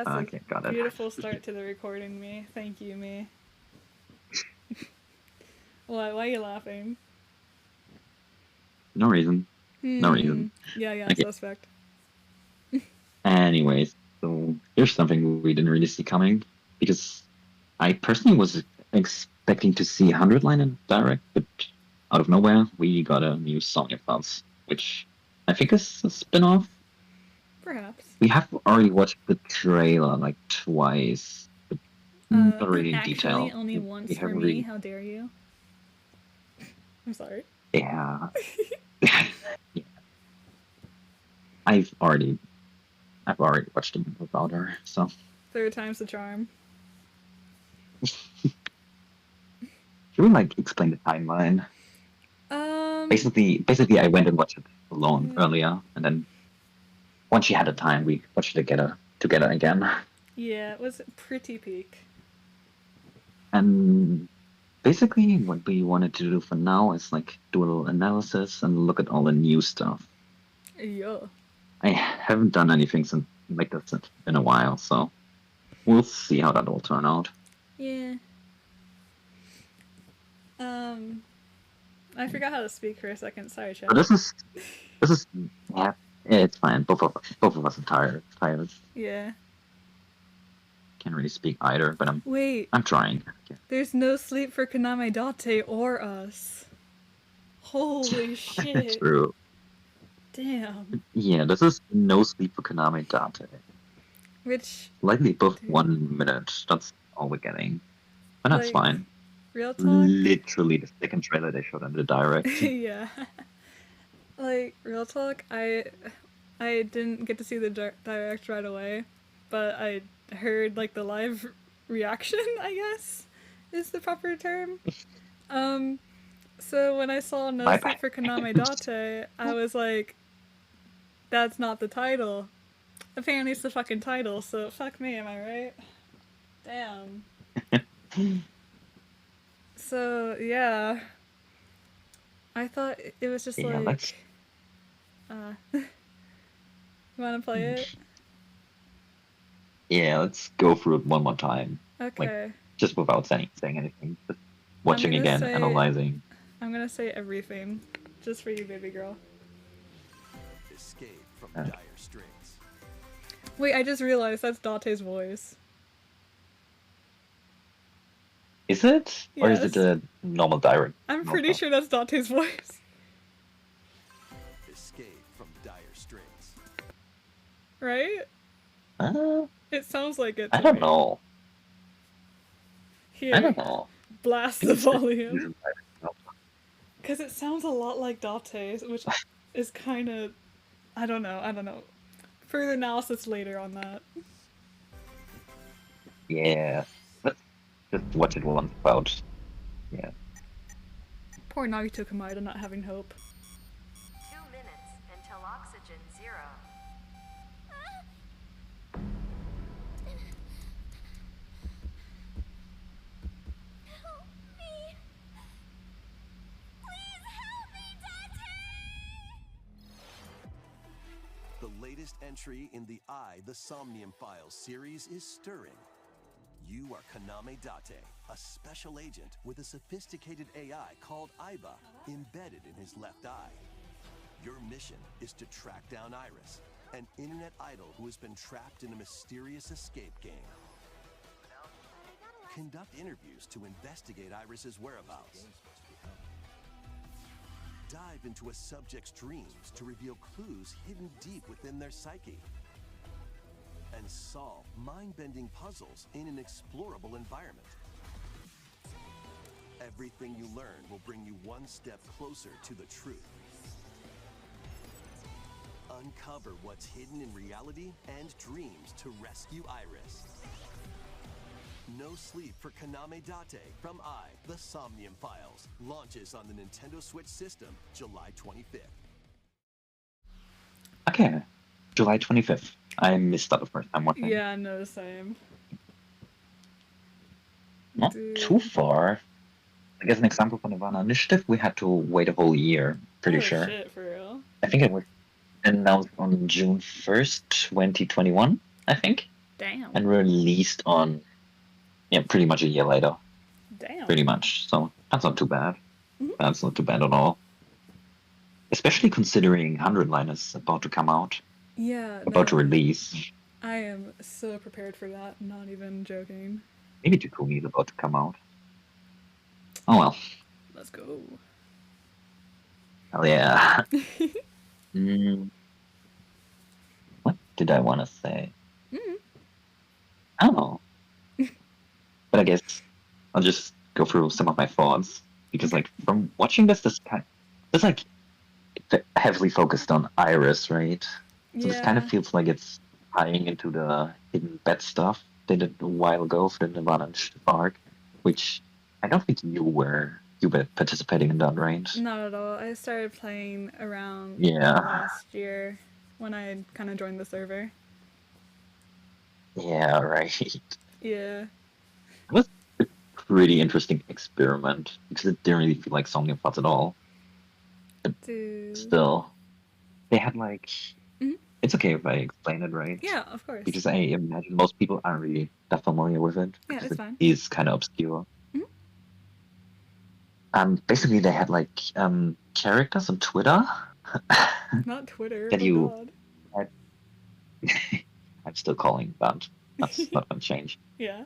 That's a Okay, got it. beautiful start to the recording, me. Thank you, me. Why are you laughing? No reason. No reason. Yeah, Okay. suspect. Anyways, so here's something we didn't really see coming because I personally was expecting to see 100 line in direct, but out of nowhere we got a new Somnium files, which I think is a spin-off. Perhaps. We have already watched the trailer like twice, but not really in Actually, detail. only We once for haven't me. really. How dare you? I'm sorry. Yeah. Yeah. I've already watched them without her, so. Third time's the charm. Should we like explain the timeline? Basically, I went and watched it alone earlier, and then once she had the time, we watched it together again. Yeah, it was pretty peak. And basically, what we wanted to do for now is like do a little analysis and look at all the new stuff. Yeah. I haven't done anything since like this in a while, so we'll see how that will turn out. Yeah. I forgot how to speak for a second. Sorry, Chad. But this is yeah, it's fine. Both of us are tired. Yeah. Can't really speak either, but I'm trying. There's no sleep for Kaname Date or us. Holy shit. True. Damn. Yeah, this is no sleep for Kaname Date. Which Likely above 1 minute. That's all we're getting. But that's fine. Real talk? Literally the second trailer they showed on the direct. Yeah. Like, real talk, I didn't get to see the direct right away, but I heard like the live reaction, I guess is the proper term. So when I saw No Sleep for Kaname Date, I was like, that's not the title. Apparently it's the fucking title, so fuck me, am I right? Damn. So, yeah. I thought it was just yeah, like... you wanna play it? Yeah, let's go through it one more time. Okay. Like, just without saying anything. Just watching again, analyzing. I'm gonna say everything. Just for you, baby girl. Escape from dire straits. Wait, I just realized that's Date's voice. Is it? Yes. Or is it a normal direct? I'm pretty sure that's Date's voice. Escape from dire straits. Right? It sounds like it. I don't know. Here, I don't know. Blast the volume. Because it sounds a lot like Date's, which is kind of... I don't know. Further analysis later on that. Yeah. Let's just watch it once about. Yeah. Poor Nagito Kamada not having hope. 2 minutes until oxygen 0. Help me. Please help me, Date! The latest entry in the The Somnium Files series is stirring. You are Kaname Date, a special agent with a sophisticated AI called Aiba embedded in his left eye. Your mission is to track down Iris, an internet idol who has been trapped in a mysterious escape game. Conduct interviews to investigate Iris's whereabouts. Dive into a subject's dreams to reveal clues hidden deep within their psyche. And solve mind-bending puzzles in an explorable environment. Everything you learn will bring you one step closer to the truth. Uncover what's hidden in reality and dreams to rescue Iris. No Sleep for Kaname Date from The Somnium Files launches on the Nintendo Switch system July 25th. Okay. July 25th. I missed that the first time watching. Yeah, no, the same. Not too far. Like, as an example for Nirvana Initiative, we had to wait a whole year, pretty sure. Shit, for real? I think it was announced on June 1st, 2021, I think. Damn. and released on pretty much a year later. Damn. Pretty much. So that's not too bad. Mhm. That's not too bad at all. Especially considering 100 Line is about to come out, Yeah, about to no. release. I am so prepared for that, not even joking. Maybe Takumi is about to come out. Oh well. Let's go. Hell yeah. What did I want to say? Mm. I don't know. But I guess I'll just go through some of my thoughts. Because, like, from watching this like, heavily focused on Iris, right? So this kind of Yeah. feels like it's tying into the hidden bet stuff they did a while ago for the Nirvana and arc, which I don't think you were participating in that, right? Not at all. I started playing around Yeah. last year when I kind of joined the server. Yeah, right. It Yeah. was a pretty interesting experiment because it didn't really feel like Somnium thoughts at all. Dude. Still, they had like. Mhm. It's okay if I explain it, right? Yeah, of course. Because I imagine most people aren't really that familiar with it Yeah, because it's it fine. is kind of obscure. Mhm. Basically, they had like characters on Twitter Not Twitter. that Oh you. God. I'm still calling that. That's not going to change. Yeah.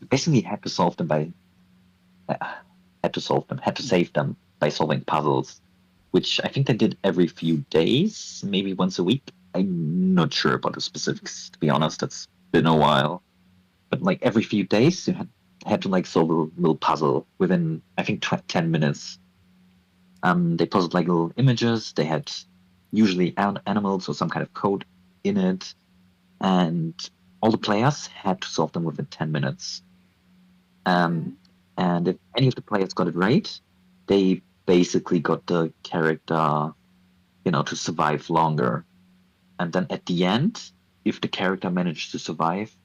Basically, had to solve them by. Had to save them by solving puzzles, which I think they did every few days, maybe once a week. I'm not sure about the specifics, to be honest. It's been a while. But like every few days, you had to like solve a little puzzle within, I think, 10 minutes. They posted like little images. They had usually animals or some kind of code in it, and all the players had to solve them within 10 minutes. And if any of the players got it right, they basically got the character, to survive longer. And then at the end, if the character managed to survive,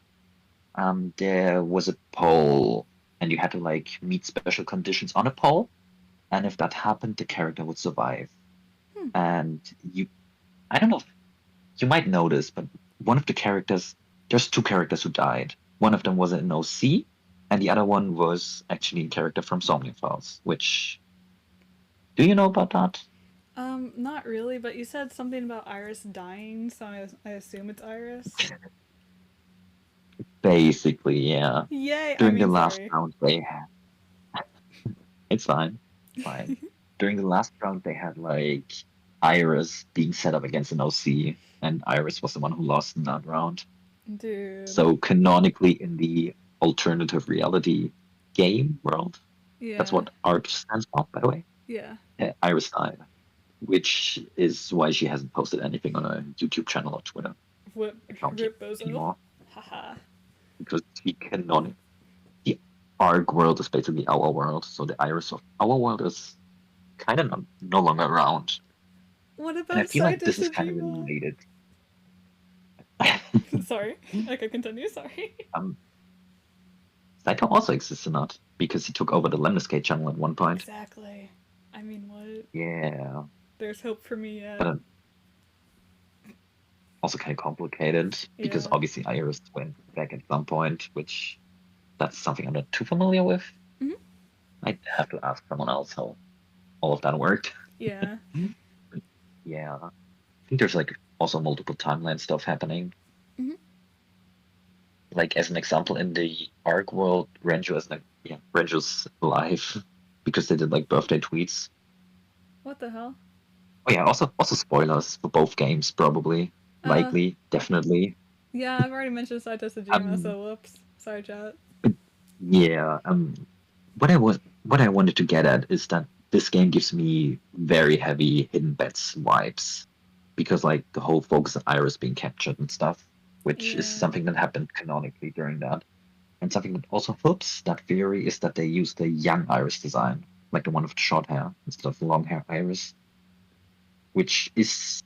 there was a poll, and you had to like meet special conditions on a poll. And if that happened, the character would survive. And I don't know if you might notice, but one of the characters, there's two characters who died. One of them was an OC, and the other one was actually a character from Somnium Files, which, do you know about that? Not really, but you said something about Iris dying, so I assume it's Iris. Basically, yeah. Yay! I During the mean, last sorry. round, they had. It's fine. It's fine. During the last round, they had like Iris being set up against an OC, and Iris was the one who lost in that round. Dude. So canonically, in the alternative reality game world, Yeah. that's what ARC stands for, by the way. Yeah. Iris died, which is why she hasn't posted anything on a YouTube channel or Twitter Rip Bozo. anymore. Haha. Because the ARC world is basically our world, so the Iris of our world is kind of no longer around. What And I about feel like this is Saito kind of Sejima? related. Sorry. Okay, continue. Sorry. Saito also exists in that because he took over the Lemniscate channel at one point. Exactly. I mean, what? Yeah. There's hope for me yet. But also kind of complicated because Yeah. obviously Iris went back at some point, which that's something I'm not too familiar with. Mhm. I'd have to ask someone else how all of that worked. Yeah. Yeah. I think there's like also multiple timeline stuff happening. Mhm. Like as an example, in the ARC world, Renjo's alive because they did like birthday tweets. What the hell? Oh yeah, also spoilers for both games, probably. Likely, definitely. Yeah, I've already mentioned Saito Sejima, so whoops. Sorry, chat. Yeah, what I wanted to get at is that this game gives me very heavy hidden bets vibes because like the whole focus on Iris being captured and stuff, which is Yeah. something that happened canonically during that. And something that also helps that theory is that they used the young Iris design, like the one with the short hair instead of the long hair Iris, which is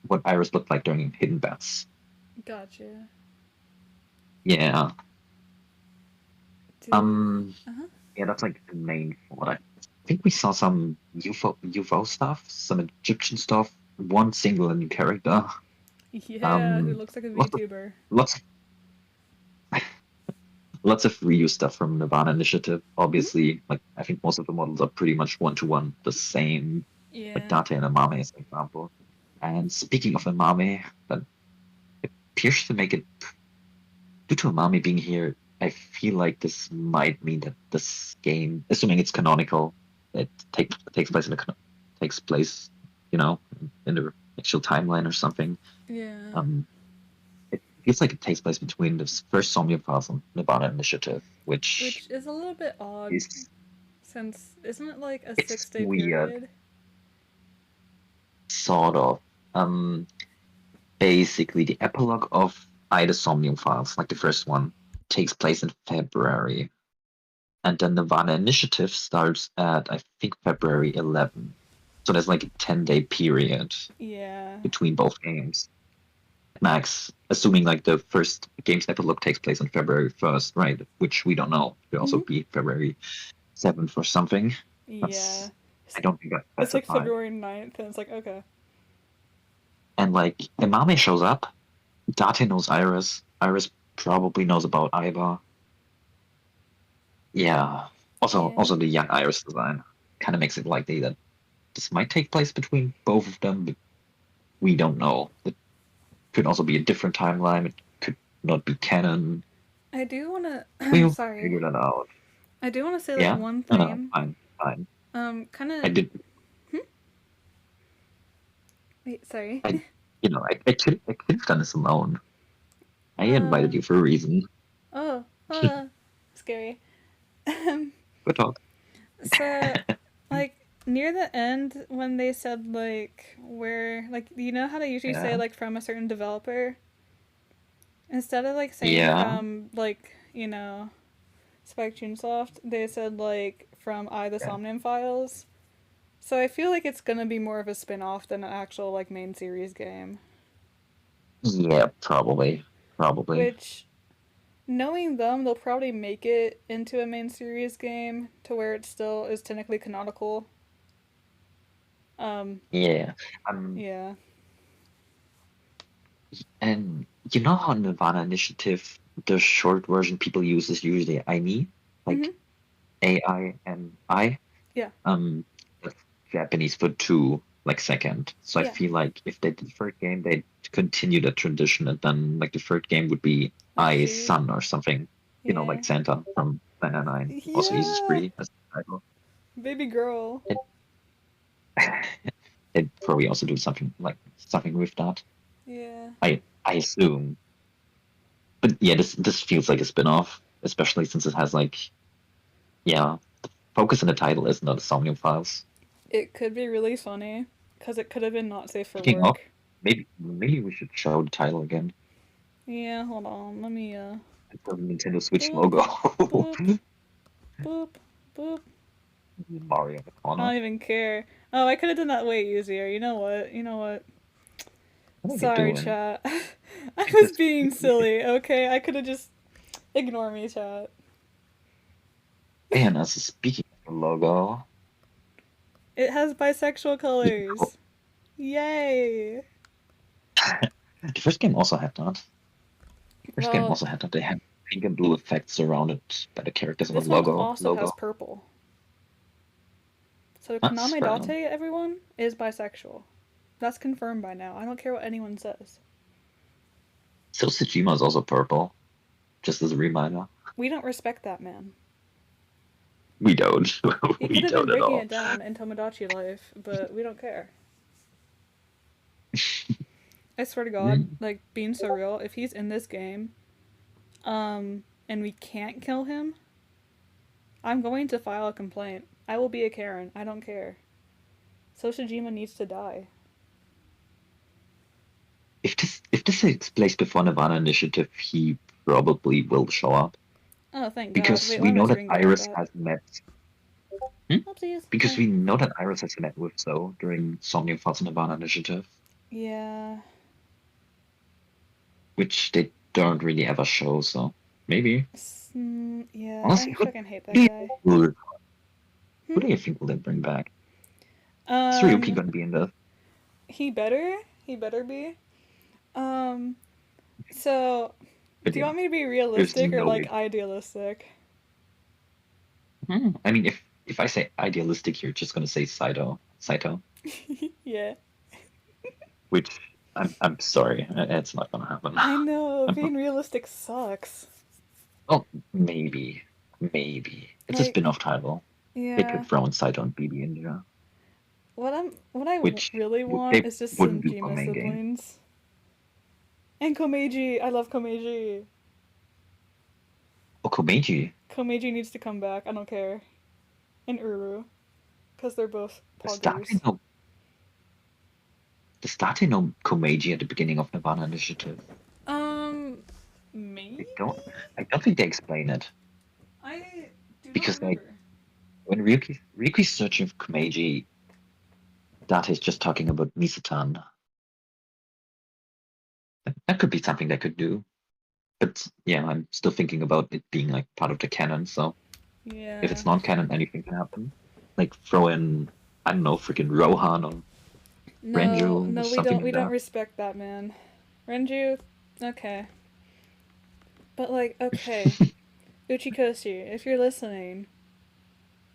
what Iris looked like during Hidden Bets. Gotcha. Yeah. Dude. Yeah, that's like the main one. I think we saw some UFO stuff, some Egyptian stuff, one single new character. Yeah, who looks like a Lots of, VTuber. lots of lots of reuse stuff from Nirvana Initiative. Obviously, like I think most of the models are pretty much one-to-one the same. Like Yeah. Date and Amame as an example. And speaking of Amame, that appears to make it due to Amame being here. I feel like this might mean that this game, assuming it's canonical, takes place takes place, in the actual timeline or something. Yeah. Um, it feels like it takes place between the first Somnium files and Nirvana Initiative, which Which is a little bit odd, is since isn't it like a it's 6 day weird, period? sort of. Um, Basically, the epilogue of Ida Somnium files, like the first one, takes place in February, and then Nirvana Initiative starts at I think February 11. So there's like a 10-day period Yeah. between both games. Max, assuming like the first game's epilogue takes place on February 1st, right? Which we don't know. It could also Hmm. be February 7th or something. Yeah. I don't think that's It's like specified. February 9th, and it's like, okay. And like Imame shows up, Date knows Iris. Iris probably knows about Iva. Yeah. Also Yeah. the young Iris design kind of makes it likely that this might take place between both of them, but we don't know. It could also be a different timeline. It could not be canon. I do want to. We'll Sorry. figure that out. I do want to say like Yeah? one No, thing. fine, fine. Kind I of. did Wait, sorry. I I could have done this alone. I invited Uh. you for a reason. Oh. Scary. Good talk. So, like near the end when they said like where like how they usually say Yeah. like from a certain developer, instead of like saying Yeah. from like Spike Chunsoft, they said like from the Yeah. Somnium files. So I feel like it's gonna be more of a spin-off than an actual like main series game. Yeah, probably. Probably. Which, knowing them, they'll probably make it into a main series game to where it still is technically canonical. Um, Yeah. Um, yeah. and you know how Nirvana Initiative, the short version people use is usually I, like Mhm. AINI. Yeah. That's Japanese for two, like second. So I Yeah. feel like if they did the third game, they'd continue that tradition, and then like the third game would be Like I's she. son or something. Yeah. Like Santa from 999. Also uses Yeah. free as the title. Baby girl. It, it'd probably also do something with that. Yeah. I assume. But yeah, this feels like a spin-off, especially since it has like yeah, the focus in the title is not the Somnium Files. It could be really funny because it could have been not safe for Speaking of, work. maybe we should show the title again. Yeah. Hold on. Let me It's the Nintendo Switch Boop. logo. Boop. Boop. Boop. Mario in the I corner. don't even care. Oh, I could have done that way easier. You know what? You know what? What are you Sorry, doing? chat. I was being silly, okay? I could have just. Ignore me, chat. And as speaking of the logo, It has bisexual you know, colors. Yay! the first game also had that. First game Well, also had that. They had pink and blue effects surrounded by the characters on the this one logo. also has purple. So That's Kaname fair enough. Date, everyone, is bisexual. That's confirmed by now. I don't care what anyone says. So Tsushima is also purple. Just as a reminder. We don't respect that man. We don't. He We could have been don't at breaking all. it down in Tomodachi Life, but we don't care. I swear to God, like being so real, if he's in this game, and we can't kill him, I'm going to file a complaint. I will be a Karen. I don't care. Soshijima needs to die. If this takes place before Nirvana Initiative, he probably will show up. Oh, thank God. Because Wait, we why am I know that screen grabbing Iris that? has met. Hmm? Oopsies. Because we know that Iris has met with Zoe during Somnium Files Nirvana Initiative, Yeah. which they don't really ever show. So maybe. Yeah, Honestly, I who fucking hate that do you guy. who do you think will they bring back? Is Ryuki Um, going to be in this? he better. He better be. Um, so But Do you yeah, want me to be there's realistic or no like way. idealistic? I mean, if I say idealistic, you're just gonna say Saito, Saito, Yeah. which I'm sorry, it's not gonna happen. I know, I'm not, being realistic sucks. oh, maybe it's a Like, spin-off title. They yeah. could throw in Saito and BB India, What I which really want they is just some wouldn't do for Jima main game. siblings. And Komeiji! I love Komeiji! Okumeiji, Komeiji needs to come back, I don't care. And Uru. Because they're both the starting poggers. of the starting of Komeiji at the beginning of Nirvana Initiative. Um, maybe? I don't I don't think they explain it I do not because like remember. when Ryuki's searching for Komeiji, Date is just talking about Misatan. That could be something they could do. But yeah, I'm still thinking about it being like part of the canon. So if Yeah. it's non-canon, anything can happen. Like throw in, I don't know, freaking Rohan or No, Renju or no, we something don't. like We don't that. respect that man. Renju, okay, but like, okay, Uchikoshi, if you're listening,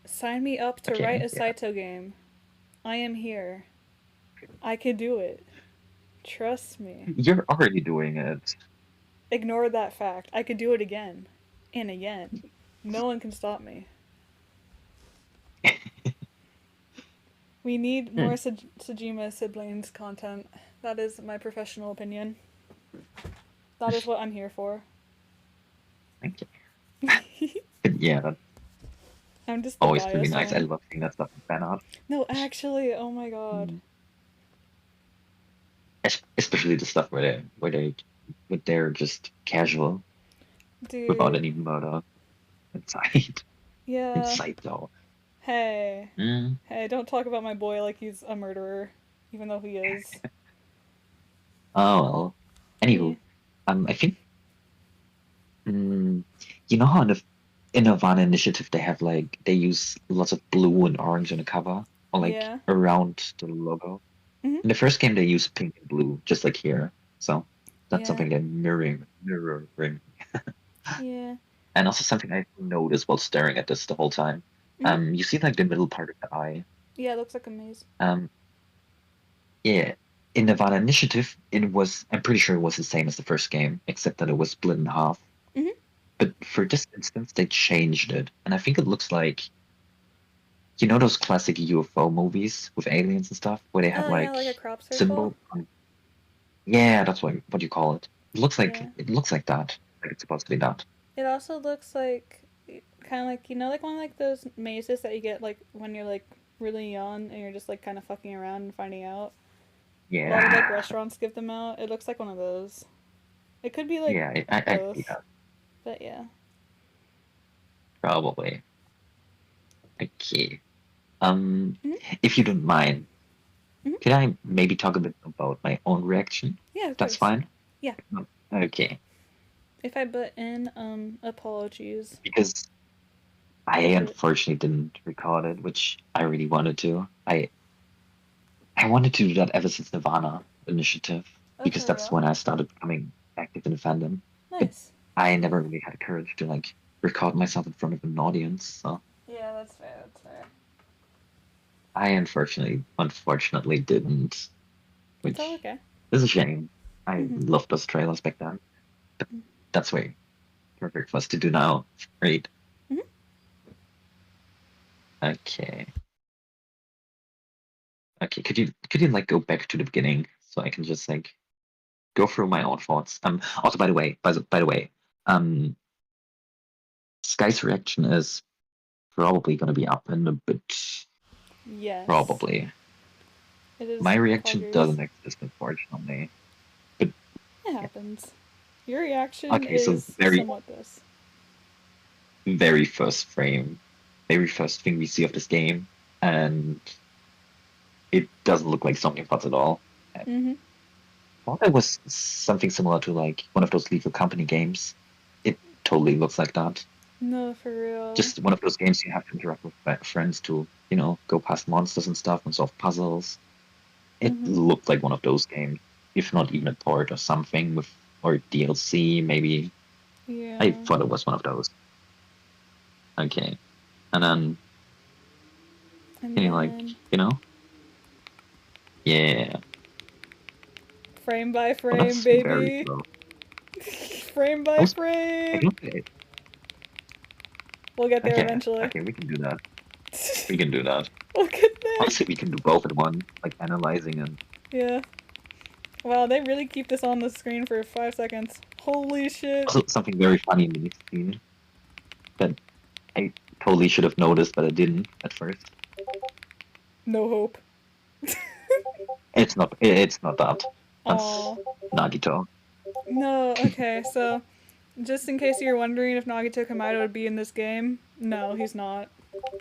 sign me up to write Okay, a yeah. Saito game. I am here. I could do it. Trust me. You're already doing it. Ignore that fact. I could do it again, and again. No one can stop me. We need more Hmm, Sejima siblings content. That is my professional opinion. That is what I'm here for. thank you. But yeah, that's I'm just the always really biased nice. I one. love seeing that stuff in fan art. No, actually, oh my god. Mm. Especially the stuff where they're just casual without Dude, any murder inside. yeah. Inside though. Hey. Mm. Hey, don't talk about my boy like he's a murderer, even though he is. Oh well. Yeah. Anywho, I think mm, you know how in Nirvana Initiative they have like they use lots of blue and orange on the cover or like Yeah. around the logo. Hmm. In the first game they use pink and blue, just like here. So that's Yeah. something they're mirroring. Yeah. And also something I noticed while staring at this the whole time. Hmm. You see like the middle part of the eye. Yeah, it looks like a maze. Um, yeah. In Nirvana Initiative, it was I'm pretty sure it was the same as the first game, except that it was split in half. Hmm. But for this instance, they changed it, and I think it looks like you know those classic UFO movies with aliens and stuff, where they have Oh, yeah, like like a crop circle? symbol. Yeah, that's what you call it. Yeah. It looks like that. Like it's supposed to be that. It also looks like kind of like, like one of like those mazes that you get like when you're like really young and you're just like kind of fucking around and finding out. A lot of like Yeah, restaurants give them out. It looks like one of those. It could be like yeah, I see both, that but yeah. probably. Okay. Hmm. If you don't mind, Hmm. could I maybe talk a bit about my own reaction? Yeah, of That's course. fine. Yeah. No. Okay, If I butt in, apologies. because I Is it? unfortunately didn't record it, which I really wanted to. I wanted to do that ever since Nirvana Initiative, Oh, because for that's real? when I started becoming active in the fandom. But Nice. I never really had the courage to like record myself in front of an audience. So Yeah, that's fair. That's fair. I unfortunately didn't, It's all which okay. is a shame. I Hmm. loved those trailers back then. But that's way perfect for us to do now. Great. Hmm. Okay. Okay. Could you like go back to the beginning so I can just like go through my own thoughts? Also by the way, um Sky's reaction is probably gonna be up in a bit. Yes. Probably. It My is reaction poggers. doesn't exist unfortunately. But It yeah. happens. Your reaction Okay, so is somewhat this. very first frame, very first thing we see of this game, and it doesn't look like Somnium Pots at all. I Mm-hmm. thought it was something similar to like one of those Lethal Company games. It totally looks like that. No, for real. Just one of those games you have to interact with friends to, go past monsters and stuff and solve puzzles. It Mm-hmm. looked like one of those games, if not even a port or something or DLC maybe. Yeah. I thought it was one of those. Okay. And then, And can you like, then yeah. frame by Oh, frame, that's very baby. slow. Frame by I frame. looked at it. We'll get there Okay, eventually. okay, we can do that. We can do that. We'll get there. Honestly, we can do both at once, like analyzing and Yeah. Wow, they really keep this on the screen for 5 seconds. Holy shit. also something very funny in the next scene that I totally should have noticed, but I didn't at first. No hope. It's not. It's not that. That's Aw. Nagito. No, okay, so just in case you're wondering if Nagito Kamado would be in this game, no, he's not.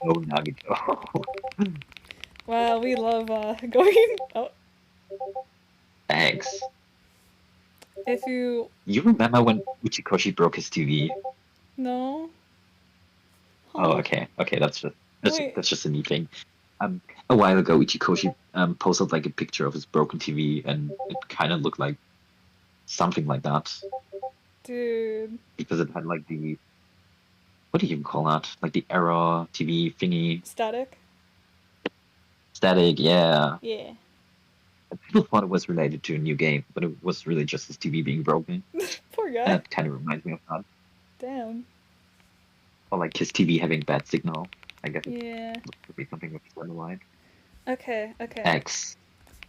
No Nagito. Wow, we love going. Oh, Thanks. if you. You remember when Uchikoshi broke his TV? No? Huh. Oh, okay. Okay, that's Wait. just a neat thing. A while ago, Ichikoshi posted like a picture of his broken TV, and it kind of looked like something like that Dude. because it had like the what do you even call that? Like the error TV thingy, Static? static. Yeah, Yeah. and people thought it was related to a new game, but it was really just his TV being broken. Poor And guy. it kind of reminds me of that, Damn. or like his TV having bad signal. I guess it Yeah. could be something with satellite. Okay, okay. X.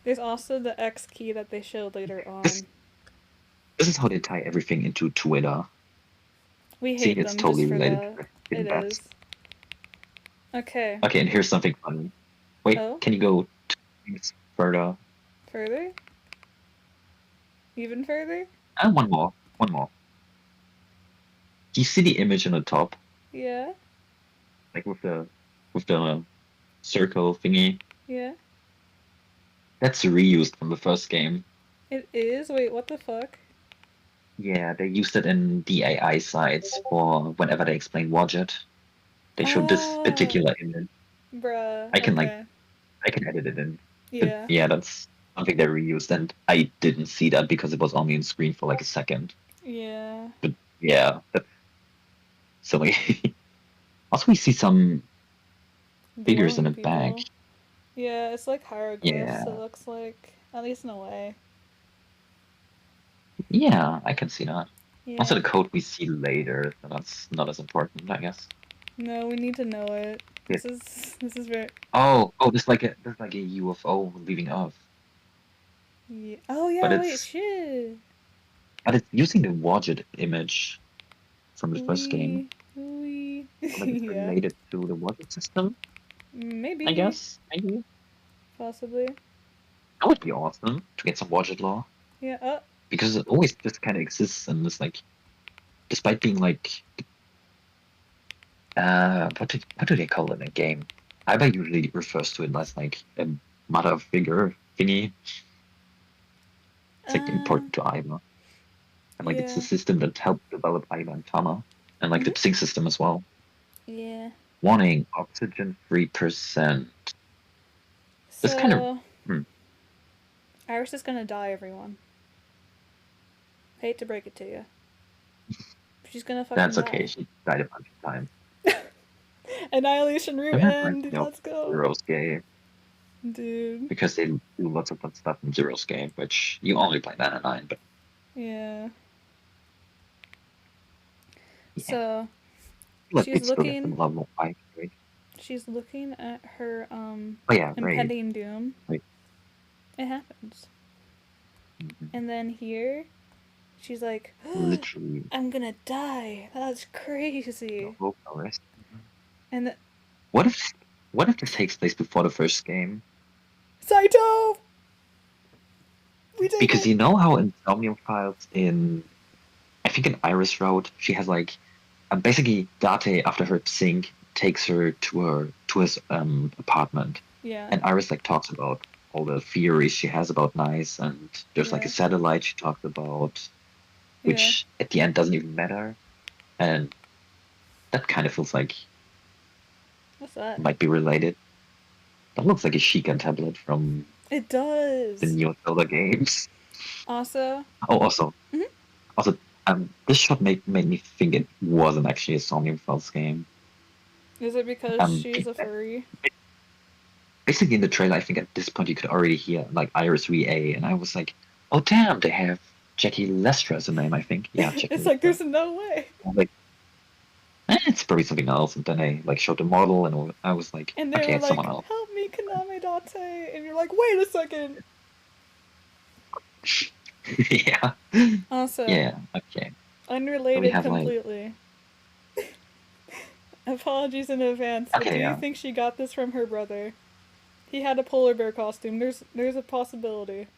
There's also the X key that they showed later on. This is how they tie everything into Twitter. We See, hate it's them totally just for related that. to hidden It bets. is. Okay. Okay, and here's something funny. Wait, Oh? can you go 2 things further? Further? Even further? And one more. One more. Do you see the image on the top? Yeah. Like with the circle thingy? Yeah. That's reused from the first game. It is? Wait, what the fuck? Yeah, they used it in the AI sites for whenever they explain Wadget. They showed this Oh. particular image. Bruh. I can Okay. I can edit it in. Yeah. Yeah, that's something they reused, and I didn't see that because it was only on screen for like a second. Yeah. But yeah, that's silly. Also, we see some figures in a Glowing bag. people. Yeah, it's like hieroglyphs, Yeah. it looks like. At least in a way. Yeah, I can see that. Yeah. Also, the code we see later, so that's not as important, I guess. No, we need to know it. Yeah. This is very. Oh, there's like a UFO leaving Earth, Yeah. Oh yeah, but wait, it's shit. using the Wadget image from the first game. We. So like it's Yeah. related to the Wadget system, Maybe. I guess. Maybe Possibly. that would be awesome to get some Wadget lore Yeah. Oh. because it always just kind of exists and it's like, despite being like, what do they call it in a game? Iba usually refers to it as like a mother figure thingy. It's like important to Iba. And like it's the Yeah. system that helped develop Iba and Tama. And like the sync system as well. Yeah. Warning, oxygen 3%. So. This kind of Iris is gonna die, everyone. Hate to break it to you. She's gonna fucking that's die. okay, she died a bunch of times. Annihilation root end. Let's go. Zero's game. Dude. Because they do lots of fun stuff in Zero's game, which you only play 9 and 9, but Yeah. yeah. So Look, she's it's still looking- some level 5, right? she's looking at her Oh yeah, right. impending doom. Right. It happens. Mhm. And then here she's like, Literally. I'm gonna die. That's crazy. No hope, no rest. And the What if this takes place before the first game? Saito! We did Because it! you know how in Somnium files I think in Iris Road, she has like basically Date after her sync takes her to his apartment, Yeah. and Iris like talks about all the theories she has about Nice, and there's like a Yeah. satellite she talks about, which at the end doesn't even matter, and that kind of feels like What's that? might be related. That looks like a Sheikah tablet from It does. the Neo Zelda games. Also, Oh, also, Mhm. also, This shot made me think it wasn't actually a Somnium Files game. Is it because she's Be- a furry? Basically in the trailer, I think at this point you could already hear like Iris VA, and I was like, oh damn, they have Jackie Lestra as a name, I think. Yeah, Jackie It's like, Lestra. there's no way. I'm like, it's probably something else. And then I like showed the model, and I was like, And they okay, were it's like, someone else. help me, Kaname Date. And you're like, wait a second. Yeah. Also, Yeah. Okay. So we unrelated have like, completely. Apologies in advance, but okay, do you yeah, think she got this from her brother? He had a polar bear costume. There's a possibility.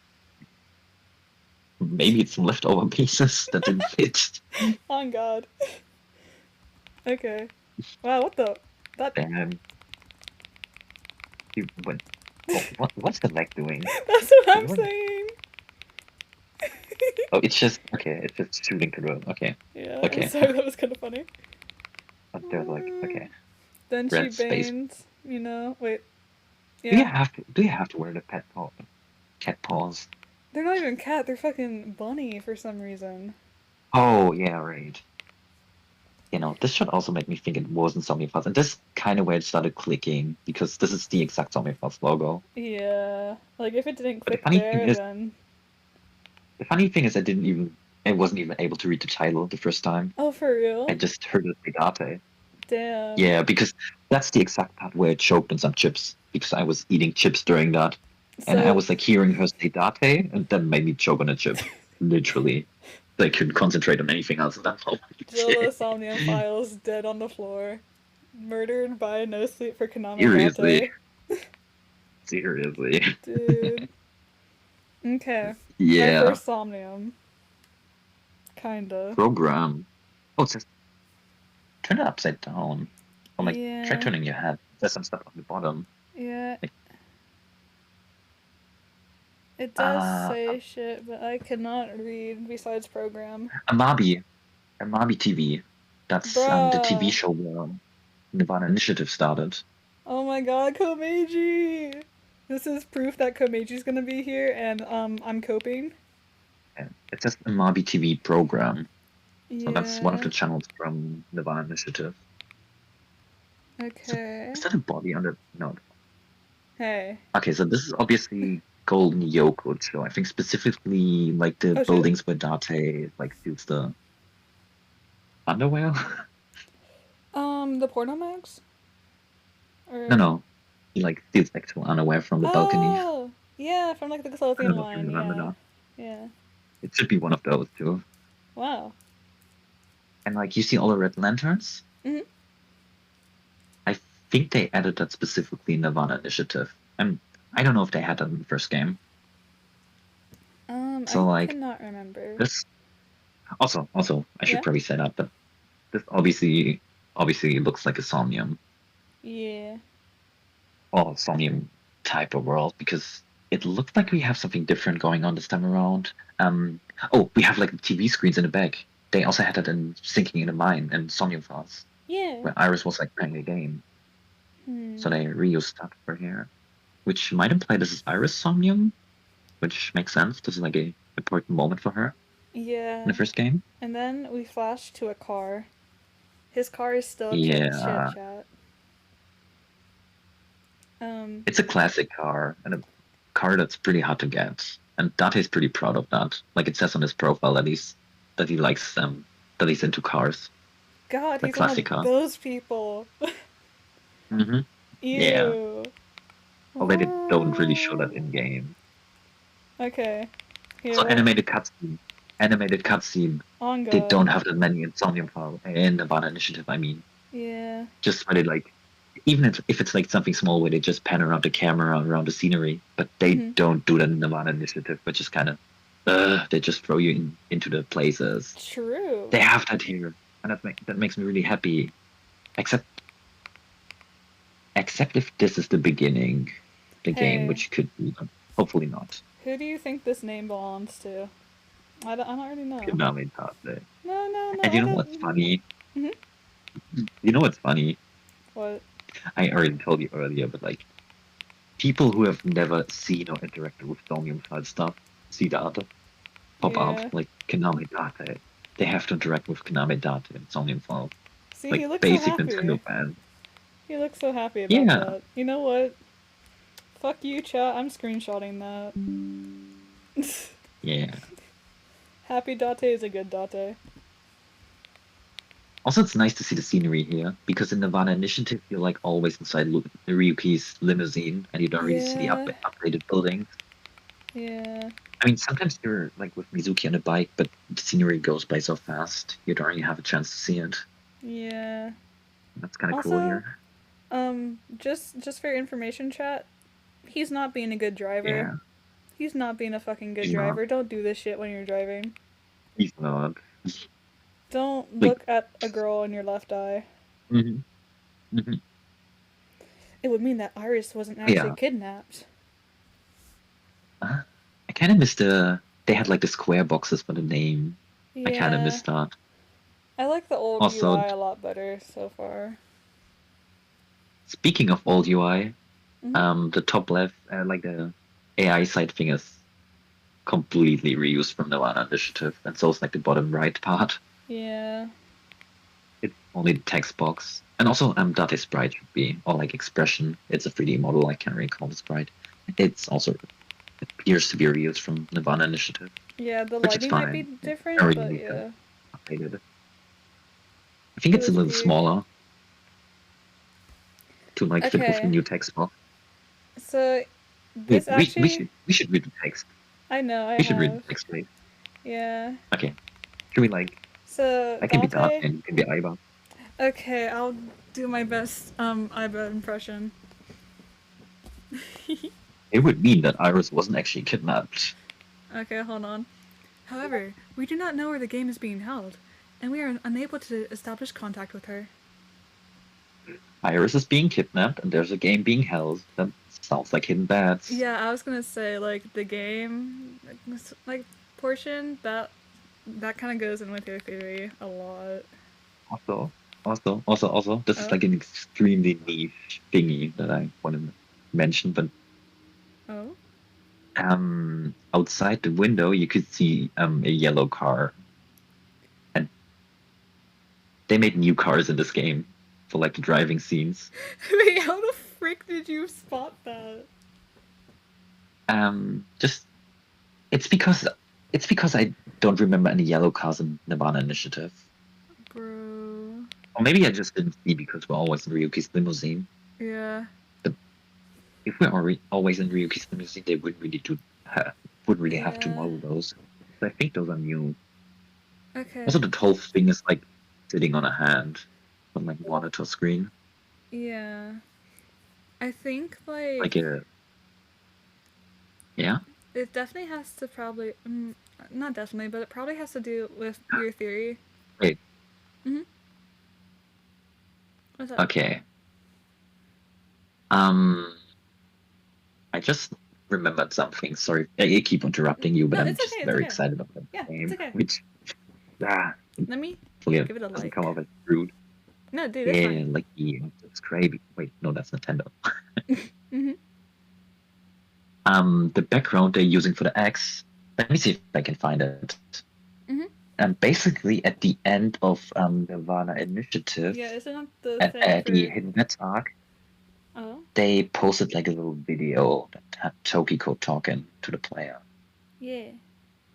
maybe it's some leftover pieces that didn't fit. On God. Okay. Wow, what the? That. Then what? What's the leg doing? That's what I'm What? saying. Oh, it's just okay. It's just shooting through. Okay. Yeah, Okay. I'm sorry, that was kind of funny. But there's like okay. Then she Red space. banes, you know. Wait. Do you Yeah. have to wear the cat paws? They're not even cat, they're fucking bunny for some reason. Oh yeah, right. This should also make me think it wasn't Somnium Files, and this kind of where it started clicking because this is the exact Somnium Files logo. Yeah. Like, if it didn't But the click funny thing there, is, then. I wasn't even able to read the title the first time. Oh, for real? I just heard it Date. Damn. Yeah, because that's the exact part where it choked on some chips because I was eating chips during that. And I So, was like hearing her say Date, and that made me choke on a chip. Literally. I couldn't concentrate on anything else at that moment. Jill the Somnium Files dead on the floor. Murdered by No Sleep for Kaname Seriously. Date. Seriously. Dude. Okay. My Yeah. first Somnium. Kinda. Program. Oh, it says turn it upside down. Or like Yeah. try turning your head. There's some stuff on the bottom. Yeah. Like- It does say shit, but I cannot read besides program. Amabi TV. That's the Bruh. TV show where Nirvana Initiative started. Oh my god, Komeiji! This is proof that Komeji's gonna be here, and I'm coping. And it says Amabi TV program. Yeah. So that's one of the channels from Nirvana Initiative. Okay. Is that a body under? No. Hey. Okay, so this is obviously Golden Yoko show. I think specifically like the Oh, shit. buildings where Date like steals the underwear. The porno mags? Or... No. He like steals actual underwear from the balcony. Oh! Yeah, from like the I clothing don't know if you line, remember yeah. that. Yeah. It should be one of those too. Wow. And like you see all the red lanterns. Mhm. I think they added that specifically in Nirvana Initiative. And I don't know if they had that in the first game. So, I like, cannot remember. This also I should Yeah? probably say that, but this obviously looks like a Somnium Yeah. or Somnium type of world because it looks like we have something different going on this time around. We have like the TV screens in the back. They also had that in Sinking in the Mine and Somnium Files, Yeah. where Iris was like playing a game. Hmm. So they reused that for here, which might imply this is Iris Somnium, which makes sense. This is like a important moment for her Yeah. in the first game. And then we flash to a car. His car is still Yeah. chit chat. It's a classic car and a car that's pretty hard to get. And Date's pretty proud of that. Like it says on his profile that he likes them, that he's into cars. God, The he's one of classic car. those people. Mm-hmm. Ew. Yeah. Although they don't really show that in game. Okay. Here. So animated cutscene. On go. They don't have that many in Somnium File in Nirvana Initiative. I mean, Yeah. just where they like, even if it's like something small where they just pan around the camera around the scenery, but they don't do that in Nirvana Initiative, which is kind of, they just throw you into the places. True. They have that here, and that makes me really happy. Except if this is the beginning, the game, Hey. which could be, hopefully not. Who do you think this name belongs to? I don't really know. Kaname Tate. No. And you I know don't- what's funny? Mhm. You know what's funny? What? I already told you earlier, but like, people who have never seen or interacted with Somnium File stuff see that pop Yeah. up, like Kaname Tate. they have to interact with Kaname Date and Somnium Fall. See, Like he looks so basic happy. Nintendo fans. He looks so happy about Yeah. that. You know what? Fuck you, chat. I'm screenshotting that. Yeah. Happy Date is a good Date. Also, it's nice to see the scenery here, because in Nirvana Initiative, you're like always inside Ryuki's limousine, and you don't really see the Yeah. updated buildings. Yeah. I mean, sometimes you're like with Mizuki on a bike, but the scenery goes by so fast, you don't really have a chance to see it. Yeah. That's kind of cool Also, here. just for your information, chat, he's not being a good driver. Yeah, He's not being a fucking good he's not. driver. Don't do this shit when you're driving. He's not. Don't Like- look at a girl in your left eye. hmm hmm It would mean that Iris wasn't actually Yeah. kidnapped. I kind of missed they had like the square boxes for the name. Yeah. I kind of missed that. I like the old Also- UI a lot better so far. Speaking of old UI, Mhm. the top left, like the AI side thing is completely reused from Nirvana Initiative, and so is like the bottom right part. Yeah. It's only the text box. And also, Date sprite should be, or like expression. It's a 3D model. I can't recall the sprite. It's also it appears to be reused from Nirvana Initiative. Yeah, the Which is lighting might be fine. different, Very but unique. yeah. Updated it. I think it's a little USD. smaller to like fit with the Okay. new text box. So, Wait, this actually... we should read the text. I know, I We should read the have. text, wait. Yeah. Okay. Should we like? So, I can be Date Dante... and you can be Aiba. Okay, I'll do my best Iba impression. It would mean that Iris wasn't actually kidnapped. Okay, hold on. However, we do not know where the game is being held, and we are unable to establish contact with her. Iris is being kidnapped, and there's a game being held. That sounds like Hidden Bats. Yeah, I was gonna say, like, the game, like, portion, that kind of goes in with your theory a lot. Also, this is like an extremely niche thingy that I want to mention, but Oh? outside the window you could see a yellow car, and they made new cars in this game for like the driving scenes. Wait, how the frick did you spot that? Just it's because I don't remember any yellow cars in Nirvana Initiative, Bro. or maybe I just didn't see because we're always in Ryuki's limousine. Yeah. If we're always in Ryuki's limousine, they wouldn't really have to Yeah. model those. So I think those are new. Okay. Also, the whole thing is like sitting on a hand on like monitor screen, Yeah. I think, like like a yeah. it definitely has to probably... not definitely, but it probably has to do with your theory. Wait. Mm-hmm. What's up? Okay. I just remembered something. Sorry, I keep interrupting you, but No, I'm it's just okay, it's very okay. excited about the Yeah, game. it's okay. Which Let me... forget, Give it a doesn't like. come off as rude. No, dude, it's Yeah, fine. like the subscribe. Wait, no, that's Nintendo. Mm-hmm. The background they're using for the X. Let me see if I can find it. Mhm. Basically, at the end of Nirvana Initiative, Yeah, isn't that the at thing for... the Hidden Bats arc, Oh? they posted like a little video that had Tokiko talking to the player, Yeah.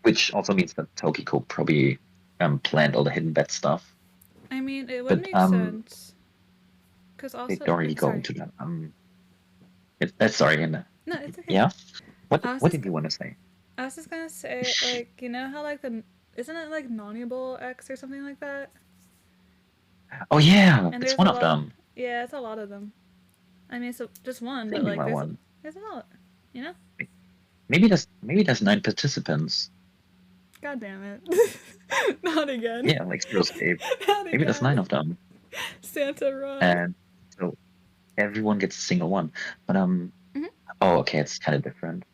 which also means that Tokiko probably planned all the Hidden Bat stuff. I mean, it would But, make sense. Because also... They don't really wait, go sorry. into that. Sorry, and No, it's okay. yeah. What I was what just did you want to say? I was just gonna say, like, you know how, like, isn't it, like, Nonable X or something like that? Oh yeah, And it's there's one a of lot them. Yeah, it's a lot of them. I mean, so just one, but, Maybe like, there's one. there's a lot. You know? Maybe there's 9 participants. God damn it. Not again. Yeah, like Zero Escape. Not Maybe there's 9 again. of them, Santa run. and so everyone gets a single one. But Mhm. oh, okay, it's kind of different.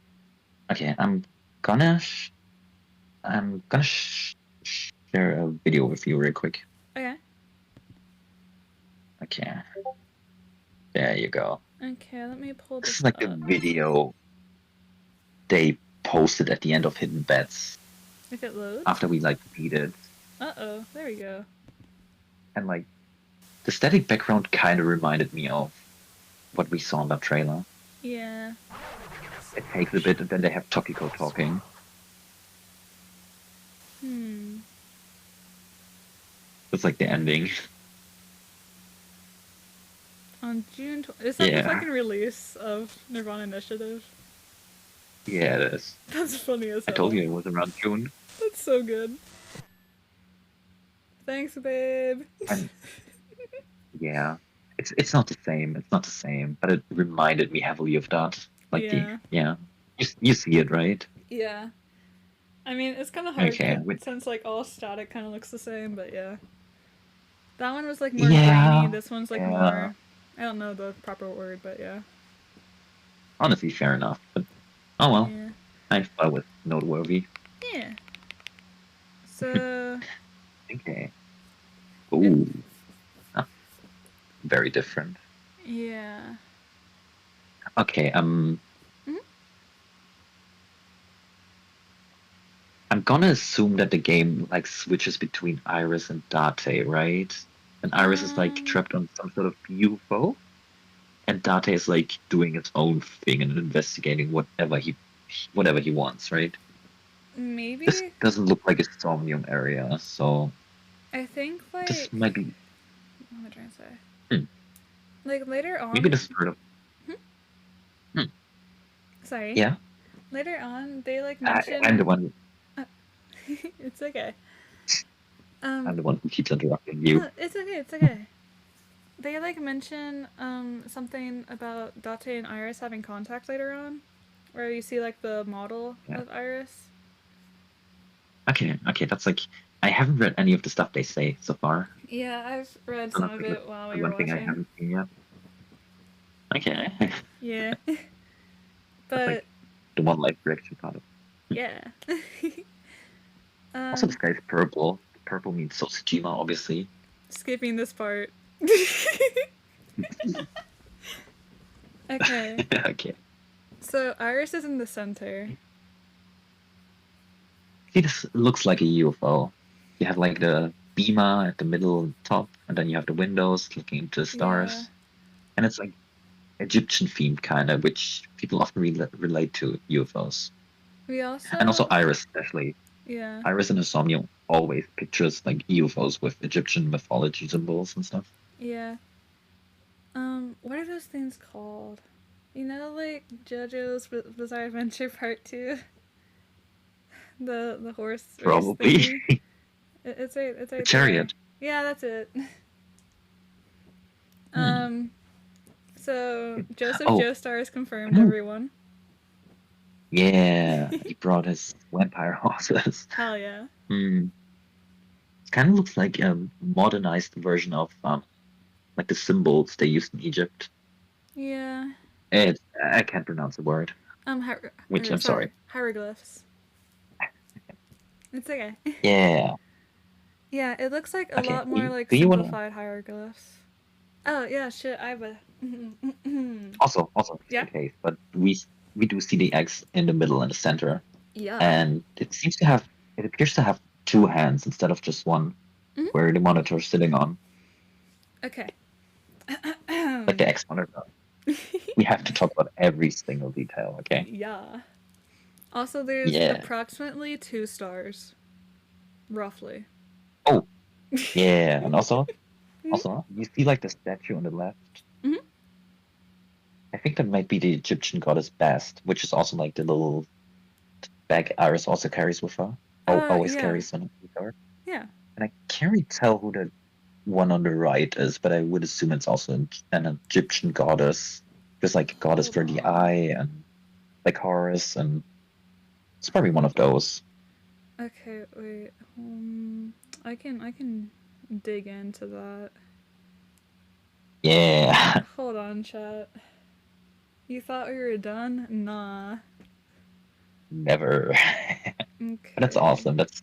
Okay, I'm gonna share a video with you real quick. Okay. Okay, there you go. Okay, let me pull This this is like the up. video they posted at the end of Hidden Bats If it loads. after we like beat it. Uh-oh, there we go. And like the static background kind of reminded me of what we saw in that trailer. Yeah. It takes a bit, and then they have Tokiko talking. It's like the ending. On June is that the Yeah. fucking release of Nirvana Initiative? Yeah, it is. That's funny as I hell. told you it was around June. That's so good. Thanks, babe. And yeah, it's not the same. It's not the same, but it reminded me heavily of that. Like Yeah. you see it, right? Yeah. I mean, it's kind of hard Okay. since like all static kind of looks the same, but yeah. That one was like more Yeah. grainy. This one's like more. I don't know the proper word, but yeah. Honestly, fair enough. But oh well. Yeah. I thought it was noteworthy. Yeah. So. Okay. Ooh. Very different. Yeah. Okay. I'm gonna assume that the game like switches between Iris and Date, right? And Iris is like trapped on some sort of UFO, and Date is like doing its own thing and investigating whatever he wants, right? Maybe. This doesn't look like a Somnium area, so I think like. this might be. What am I trying to say? Like later on. Maybe the start of. Sorry. Yeah. Later on, they like mention. I'm the one. It's okay. I'm the one who keeps interrupting you. No, it's okay. It's okay. They like mention something about Date and Iris having contact later on, where you see like the model of Iris. Okay, that's like I haven't read any of the stuff they say so far. Yeah, I've read some of it while we were one thing watching. I haven't seen yet. Okay. Yeah. But like the one life reaction part of. Yeah. Also, this guy's purple. Purple means Sosajima, obviously. Skipping this part. Okay. Okay. So Iris is in the center. See, this looks like a UFO. You have like the beamer at the middle and top, and then you have the windows looking into the stars. Yeah. And it's like Egyptian themed kind of, which people often relate to UFOs. We also. And also Iris, especially. Yeah. Iris in Somnium always pictures like UFOs with Egyptian mythology symbols and stuff. Yeah. What are those things called? You know, like JoJo's Bizarre Adventure Part 2? The horse race Probably. thingy? It's right The chariot. There. Yeah, that's it. So Joseph Joestar is confirmed, everyone. Yeah, he brought his vampire horses. Hell yeah. It kind of looks like a modernized version of like the symbols they used in Egypt. Yeah. I can't pronounce the word. Which I'm sorry. Hieroglyphs. It's okay. Yeah. Yeah, it looks like a lot more like do you simplified hieroglyphs. Oh yeah, shit. I have a. Also, Yeah? the case, but we do see the X in the middle and the center. Yeah. And it appears to have two hands instead of just one, where the monitor is sitting on. Okay. Like the X monitor. We have to talk about every single detail, okay? Yeah. Also, there's approximately 2 stars. Roughly. Oh. Yeah, and also, you see like the statue on the left? Mm-hmm. I think that might be the Egyptian goddess Bast, which is also like the little bag Iris also carries with her. Always carries on her. Yeah. And I can't really tell who the one on the right is, but I would assume it's also an Egyptian goddess. There's like a goddess for the eye and like Horus, and it's probably one of those. Okay, wait. I can dig into that. Yeah. Hold on, chat. You thought we were done? Nah. Never. Okay. But that's awesome. That's.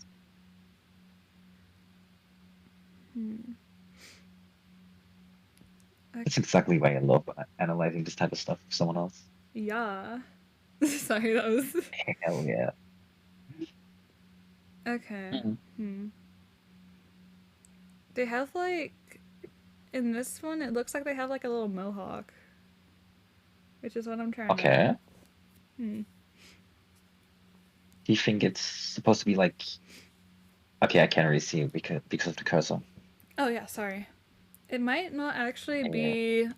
That's exactly why I love analyzing this type of stuff with someone else. Yeah. Sorry, that was. Hell yeah. Okay. They have like in this one, it looks like they have like a little mohawk, which is what I'm trying Okay. to. Hmm. Do you think it's supposed to be like? Okay, I can't really see it because of the cursor. Oh yeah, sorry. It might not actually Yeah. be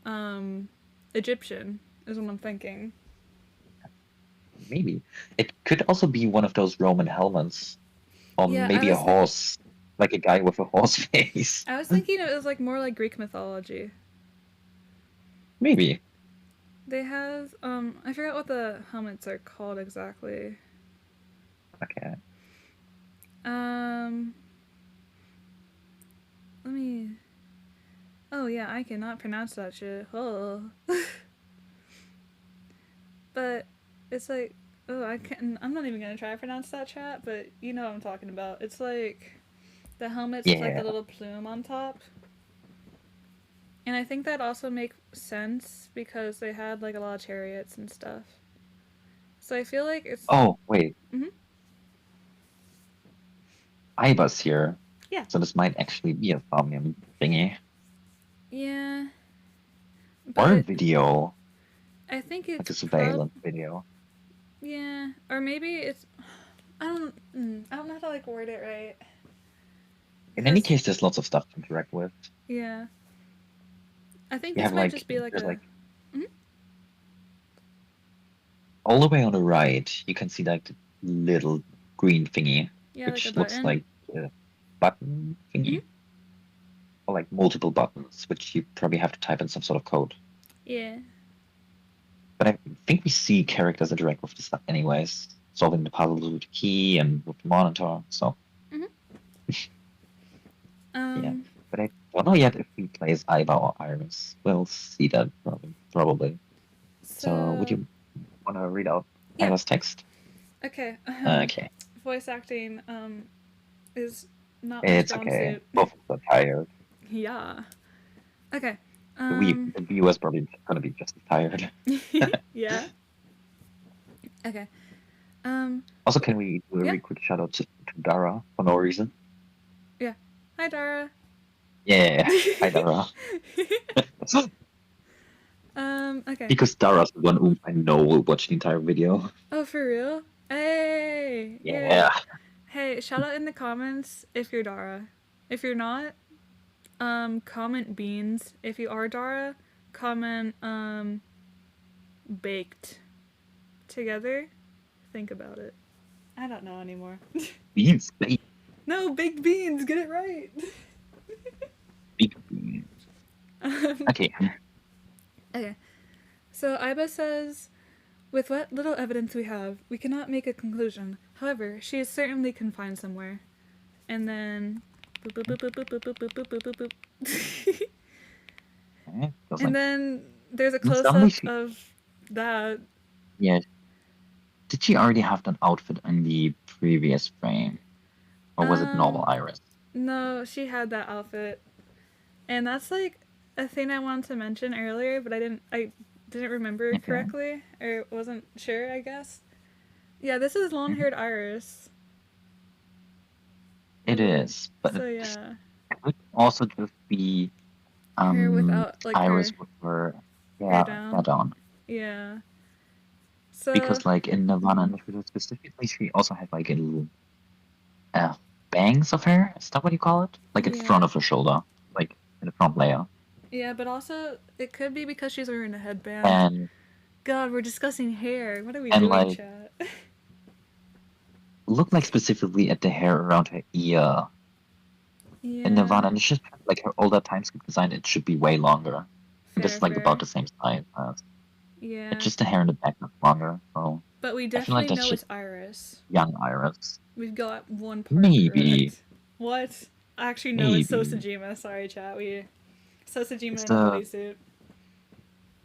Egyptian, is what I'm thinking. Maybe it could also be one of those Roman helmets, or Yeah, maybe a horse, like a guy with a horse face. I was thinking it was like more like Greek mythology. Maybe. They have I forgot what the helmets are called exactly. Okay. Let me. Oh yeah, I cannot pronounce that shit. Oh. But it's like, oh, I can't. I'm not even gonna try to pronounce that, chat. But you know what I'm talking about. It's like the helmets with like the Yeah. little plume on top. And I think that also makes sense because they had like a lot of chariots and stuff. So I feel like it's. Oh wait. Mhm. Ibis here. Yeah. So this might actually be a Somnium thingy. Yeah. Or a But video. I think Like it's a surveillance video. yeah, or maybe it's. I don't know how to like word it right. In any 'Cause- case, there's lots of stuff to interact with. Yeah. I think You this have might like just be like there's a. like Mhm. all the way on the right, you can see like the little green thingy, Yeah, like a which looks button. like a button thingy. Mhm. Or like multiple buttons, which you probably have to type in some sort of code. Yeah. But I think we see characters interact with this stuff anyways, solving the puzzles with the key and with the monitor. So yeah. But I don't know yet if he plays Iva or Iris. We'll see that probably. So would So you want to read out yeah. Iva's text? Okay. Okay. Voice acting is not my It's strong okay. suit. Both of us are tired. Yeah. Okay. The viewers probably gonna be just as tired. Yeah. Okay. Also, can we do a Yeah. really quick shout out to Dara for no reason? Yeah. Hi, Dara. Yeah. Hi, Dara. Okay. Because Dara's the one whom I know will watch the entire video. Oh, for real? Hey. Yeah. Hey, shout out in the comments if you're Dara. If you're not, comment beans. If you are Dara, comment baked. Together, think about it. I don't know anymore. Beans. No, baked beans. Get it right. Big beans. Okay. Okay. So Iba says, with what little evidence we have, we cannot make a conclusion. However, she is certainly confined somewhere. And then boop boop boop boop boop boop boop boop boop boop boop. Okay. Feels And like then there's a Suddenly close up she- of that. yeah. Did she already have that outfit in the previous frame? Or was it normal Iris? No, she had that outfit. And that's like a thing I wanted to mention earlier, but I didn't remember Okay. correctly or wasn't sure, I guess. Yeah, this is long-haired Iris. It is. But So it yeah, could also just be her without like Iris her with her hair hair down. Yeah. So Because like in Nirvana Initiative specifically, she also had like a little bangs of hair. Is that what you call it? Like in Yeah. front of her shoulder, like in the front layer. yeah, but also it could be because she's wearing a headband. And God, we're discussing hair. What are we And, doing, like, chat? look like specifically at the hair around her ear. Yeah. In Nirvana Initiative, like her older timeskip design, it should be way longer. And this is like about the same size as. Yeah. It's just the hair in the back that's longer. So But we feel like definitely that's know just- it's Iris. young Iris. We've got one part Maybe. correct. What? I actually know it's Maybe. Sosajima. Sorry, chat. Sosajima It's in a the- bodysuit.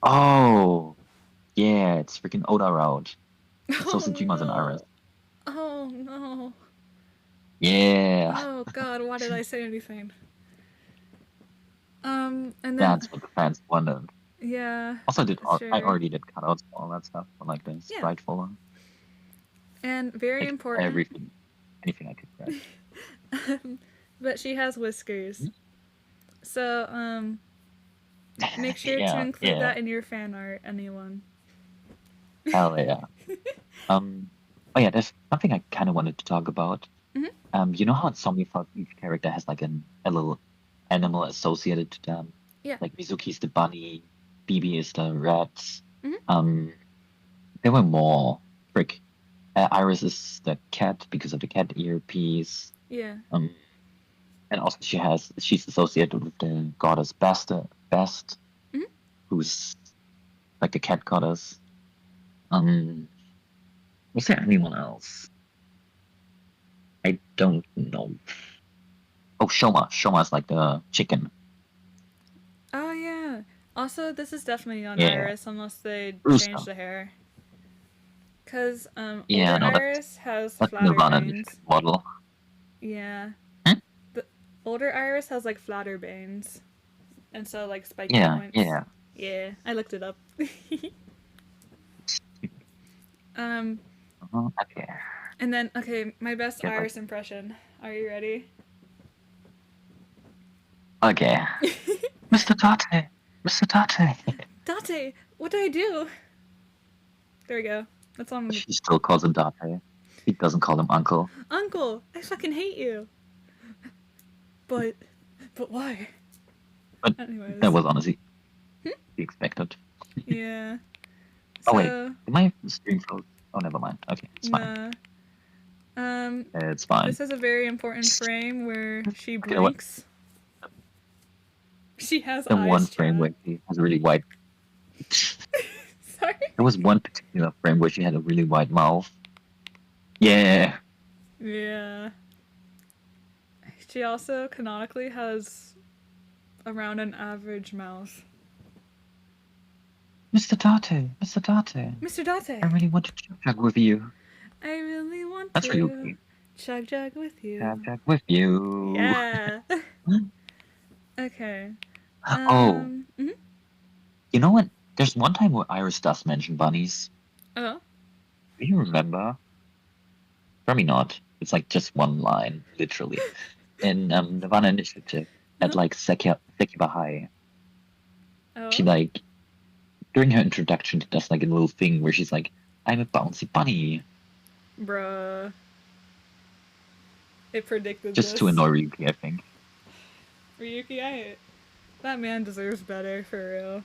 Oh, yeah, it's freaking Oda Route. Oh, Sosajima's an no. Iris. Oh no. Yeah, Oh god, why did I say anything? And then that's what the fans wanted. yeah, Also, I sure. already did cutouts for all that stuff for like the Yeah. sprite folder. And very Like, important. anything I could grab. But she has whiskers. So, make sure to Yeah, include yeah. that in your fan art, anyone. Hell yeah. Oh yeah, there's something I kind of wanted to talk about. Mhm. You know how in Somnium each character has like a little animal associated to them? Yeah. Like Mizuki's the bunny, Bibi is the rat. Mhm. Um, there were more. Frick. Iris is the cat because of the cat earpiece. Yeah. And also she's associated with the goddess Best, Mhm. who's like the cat goddess. Um, was there anyone else? I don't know. Oh, Shoma. Shoma is like the chicken. Oh yeah. Also, this is definitely on Yeah. Iris unless they Rooster. change the hair. Cause Yeah, older no, Iris has that's flatter Nirvana bangs. model. Yeah. Hmm? The older Iris has like flatter bangs, and so like spiky Yeah, points. yeah. Yeah, I looked it up. um, Okay. and then okay, my best Get Iris impression. Are you ready? okay. Mr. Tate. Mr. Tate. Date, what did I do? There we go. That's on She still calls him Tate. He doesn't call him uncle. Uncle. I fucking hate you. But why? But Anyways. that was honestly be expected. Yeah. Oh wait, So, am I stream froze? Oh, never mind. Okay, it's fine. nah. It's fine. This is a very important frame where she Okay, what? blinks. She has The eyes. one frame Chad. where she has a really wide. Sorry. There was one particular frame where she had a really wide mouth. Yeah. Yeah. She also canonically has around an average mouth. Mr. Tate, Mr. Tate. Mr. Date. I really want to chug with you. I really want That's to really okay. chug with you. Chug with you. Yeah. Okay. Oh, Mhm. you know what? There's one time where Iris does mention bunnies. Oh. Do you remember? Probably not. It's like just one line, literally. In Nirvana Initiative at like Sekiba High. Oh. She like during her introduction she does like a little thing where she's like, I'm a bouncy bunny. Bruh. It predicted Just this. to annoy Ryuki, I think. Ryuki, that man deserves better, for real.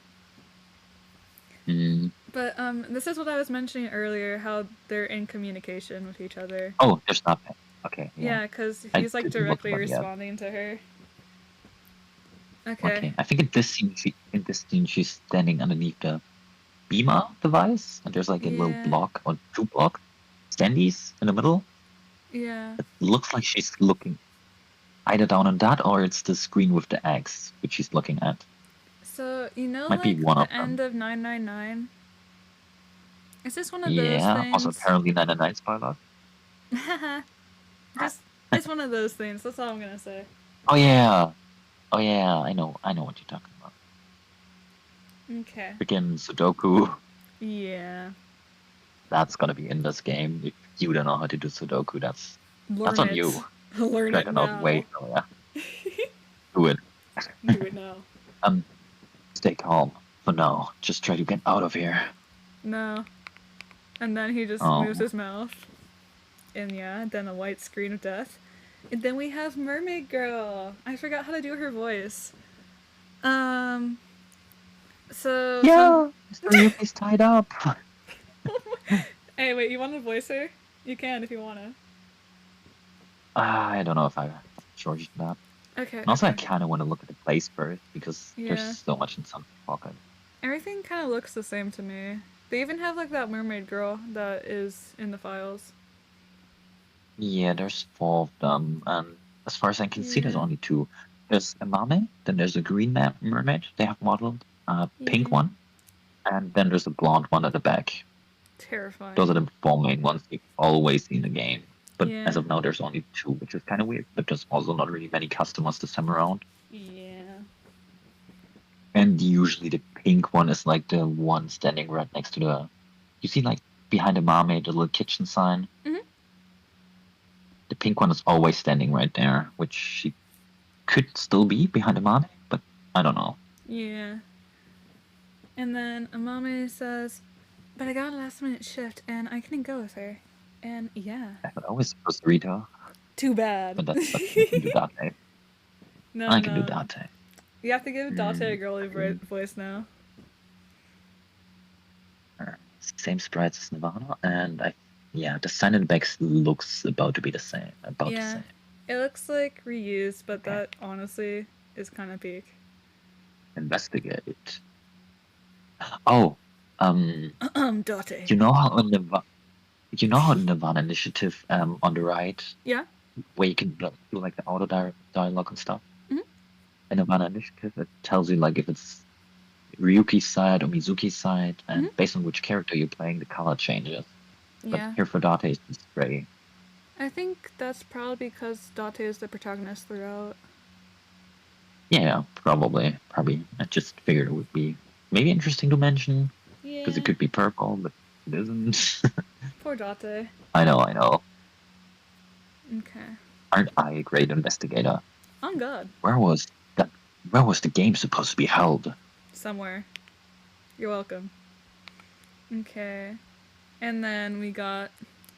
Mm. But this is what I was mentioning earlier, how they're in communication with each other. Oh, there's nothing. Okay. Yeah, because I he's like didn't look directly at it yet. responding to her. Okay. Okay. I think in this scene she's standing underneath the beamer device, and there's like a little Yeah. block or two block standees in the middle. Yeah. It looks like she's looking either down on that or it's the screen with the X which she's looking at. So, you know, Might be like one the of them. end of 999? Is this one of those Yeah. things? Also, apparently 99 spoiler. It's one of those things. That's all I'm gonna say. Oh yeah. Oh yeah. I know what you're talking about. Okay. Freaking Sudoku. Yeah. That's gonna be in this game. If you don't know how to do Sudoku, that's Learn on it. you. Learn Try it to now. not wait. Oh yeah. Do it. Do it now. Stay calm for now. Just try to get out of here. No. And then he just Oh. moves his mouth. And yeah, then a white screen of death. And then we have Mermaid Girl. I forgot how to do her voice. So Yeah. Mr. Yuki's tied up. Hey, wait, you want to voice her? You can if you wanna. I don't know if I charged that. Okay. And also, I okay. kind of want to look at the place first because Yeah. there's so much in some pocket. Everything kind of looks the same to me. They even have like that mermaid girl that is in the files. Yeah, there's 4 of them, and as far as I can see, there's Yeah. only 2. There's a mermaid, then there's a green mermaid they have modeled, a pink Yeah. one, and then there's a blonde one at the back. Terrifying. Those are the 4 main ones you've always seen in the game. But Yeah. as of now, there's only 2, which is kind of weird. But there's also not really many customers this time around. Yeah. And usually the pink one is like the one standing right next to the. You see, like behind the mermaid, the little kitchen sign. Mhm. The pink one is always standing right there, which she could still be behind the mermaid, but I don't know. Yeah. And then Amame says, but I got a last minute shift and I couldn't go with her. And yeah. I could always supposed to read her, Too bad. but that's I can do Date. No, I can do no. Date. You have to give Date a girly Mm. voice now. Same sprites as Nirvana, and the sign in the back looks about to be the same. About the Yeah. same. It looks like reused, but Okay. that honestly is kind of peak. Investigate. Oh, Date. you know how in the Nirvana initiative on the right, Yeah? where you can do like the auto dialogue and stuff. Mhm. In Nirvana initiative, it tells you like if it's Ryuki's side or Mizuki's side, and based on which character you're playing, the color changes. But Yeah. here for Date is just gray. I think that's probably because Date is the protagonist throughout. Yeah, probably. I just figured it would be maybe interesting to mention Yeah. because it could be purple, but it isn't. Poor Date. I know. Okay. Aren't I a great investigator? On God. Where was that? Where was the game supposed to be held? Somewhere. You're welcome. Okay. And then we got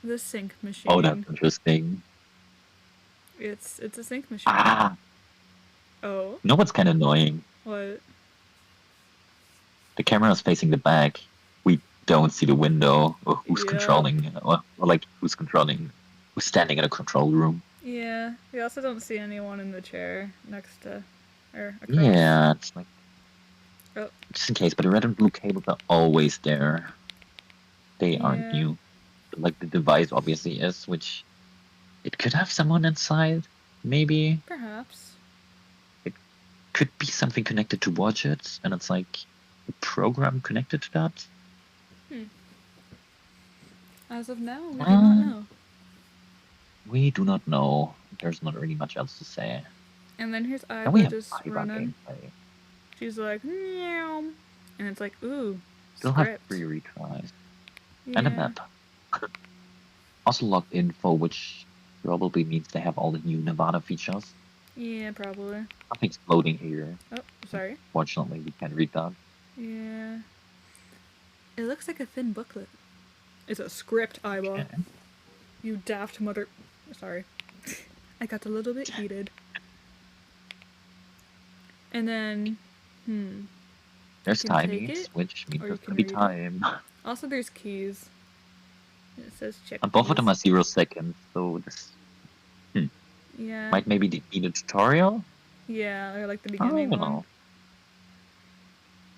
the sync machine. Oh, that's interesting. It's a sync machine. Ah, Oh. you know what's kind of annoying? What? The camera is facing the back. We don't see the window or who's Yeah. controlling, or like who's standing in a control room. Yeah. We also don't see anyone in the chair next to or across. Yeah, it's like Oh. just in case. But the red and blue cables are always there. They aren't Yeah. new. But, like the device obviously is, which it could have someone inside. Maybe Perhaps. could be something connected to watch it, and it's like a program connected to that. As of now, we do not know. We do not know. There's not really much else to say. And then here's And we Aiba have just Aiba running. gameplay. She's like, meow. And it's like, ooh, Still have script. 3 retries. Yeah. And a map. Also logged info, which probably means they have all the new Nirvana features. Yeah, probably. Nothing's loading here. Oh, sorry. Fortunately, we can't read that. Yeah. It looks like a thin booklet. It's a script, Aiba. Okay. You daft mother... Sorry. I got a little bit heated. And then... There's You can take timings, it, which means or there's you can gonna be read it. time. Also, there's keys. It says check And both keys. of them are 0 seconds, so this Yeah. might maybe need a tutorial? Yeah, or like the I beginning don't one. know.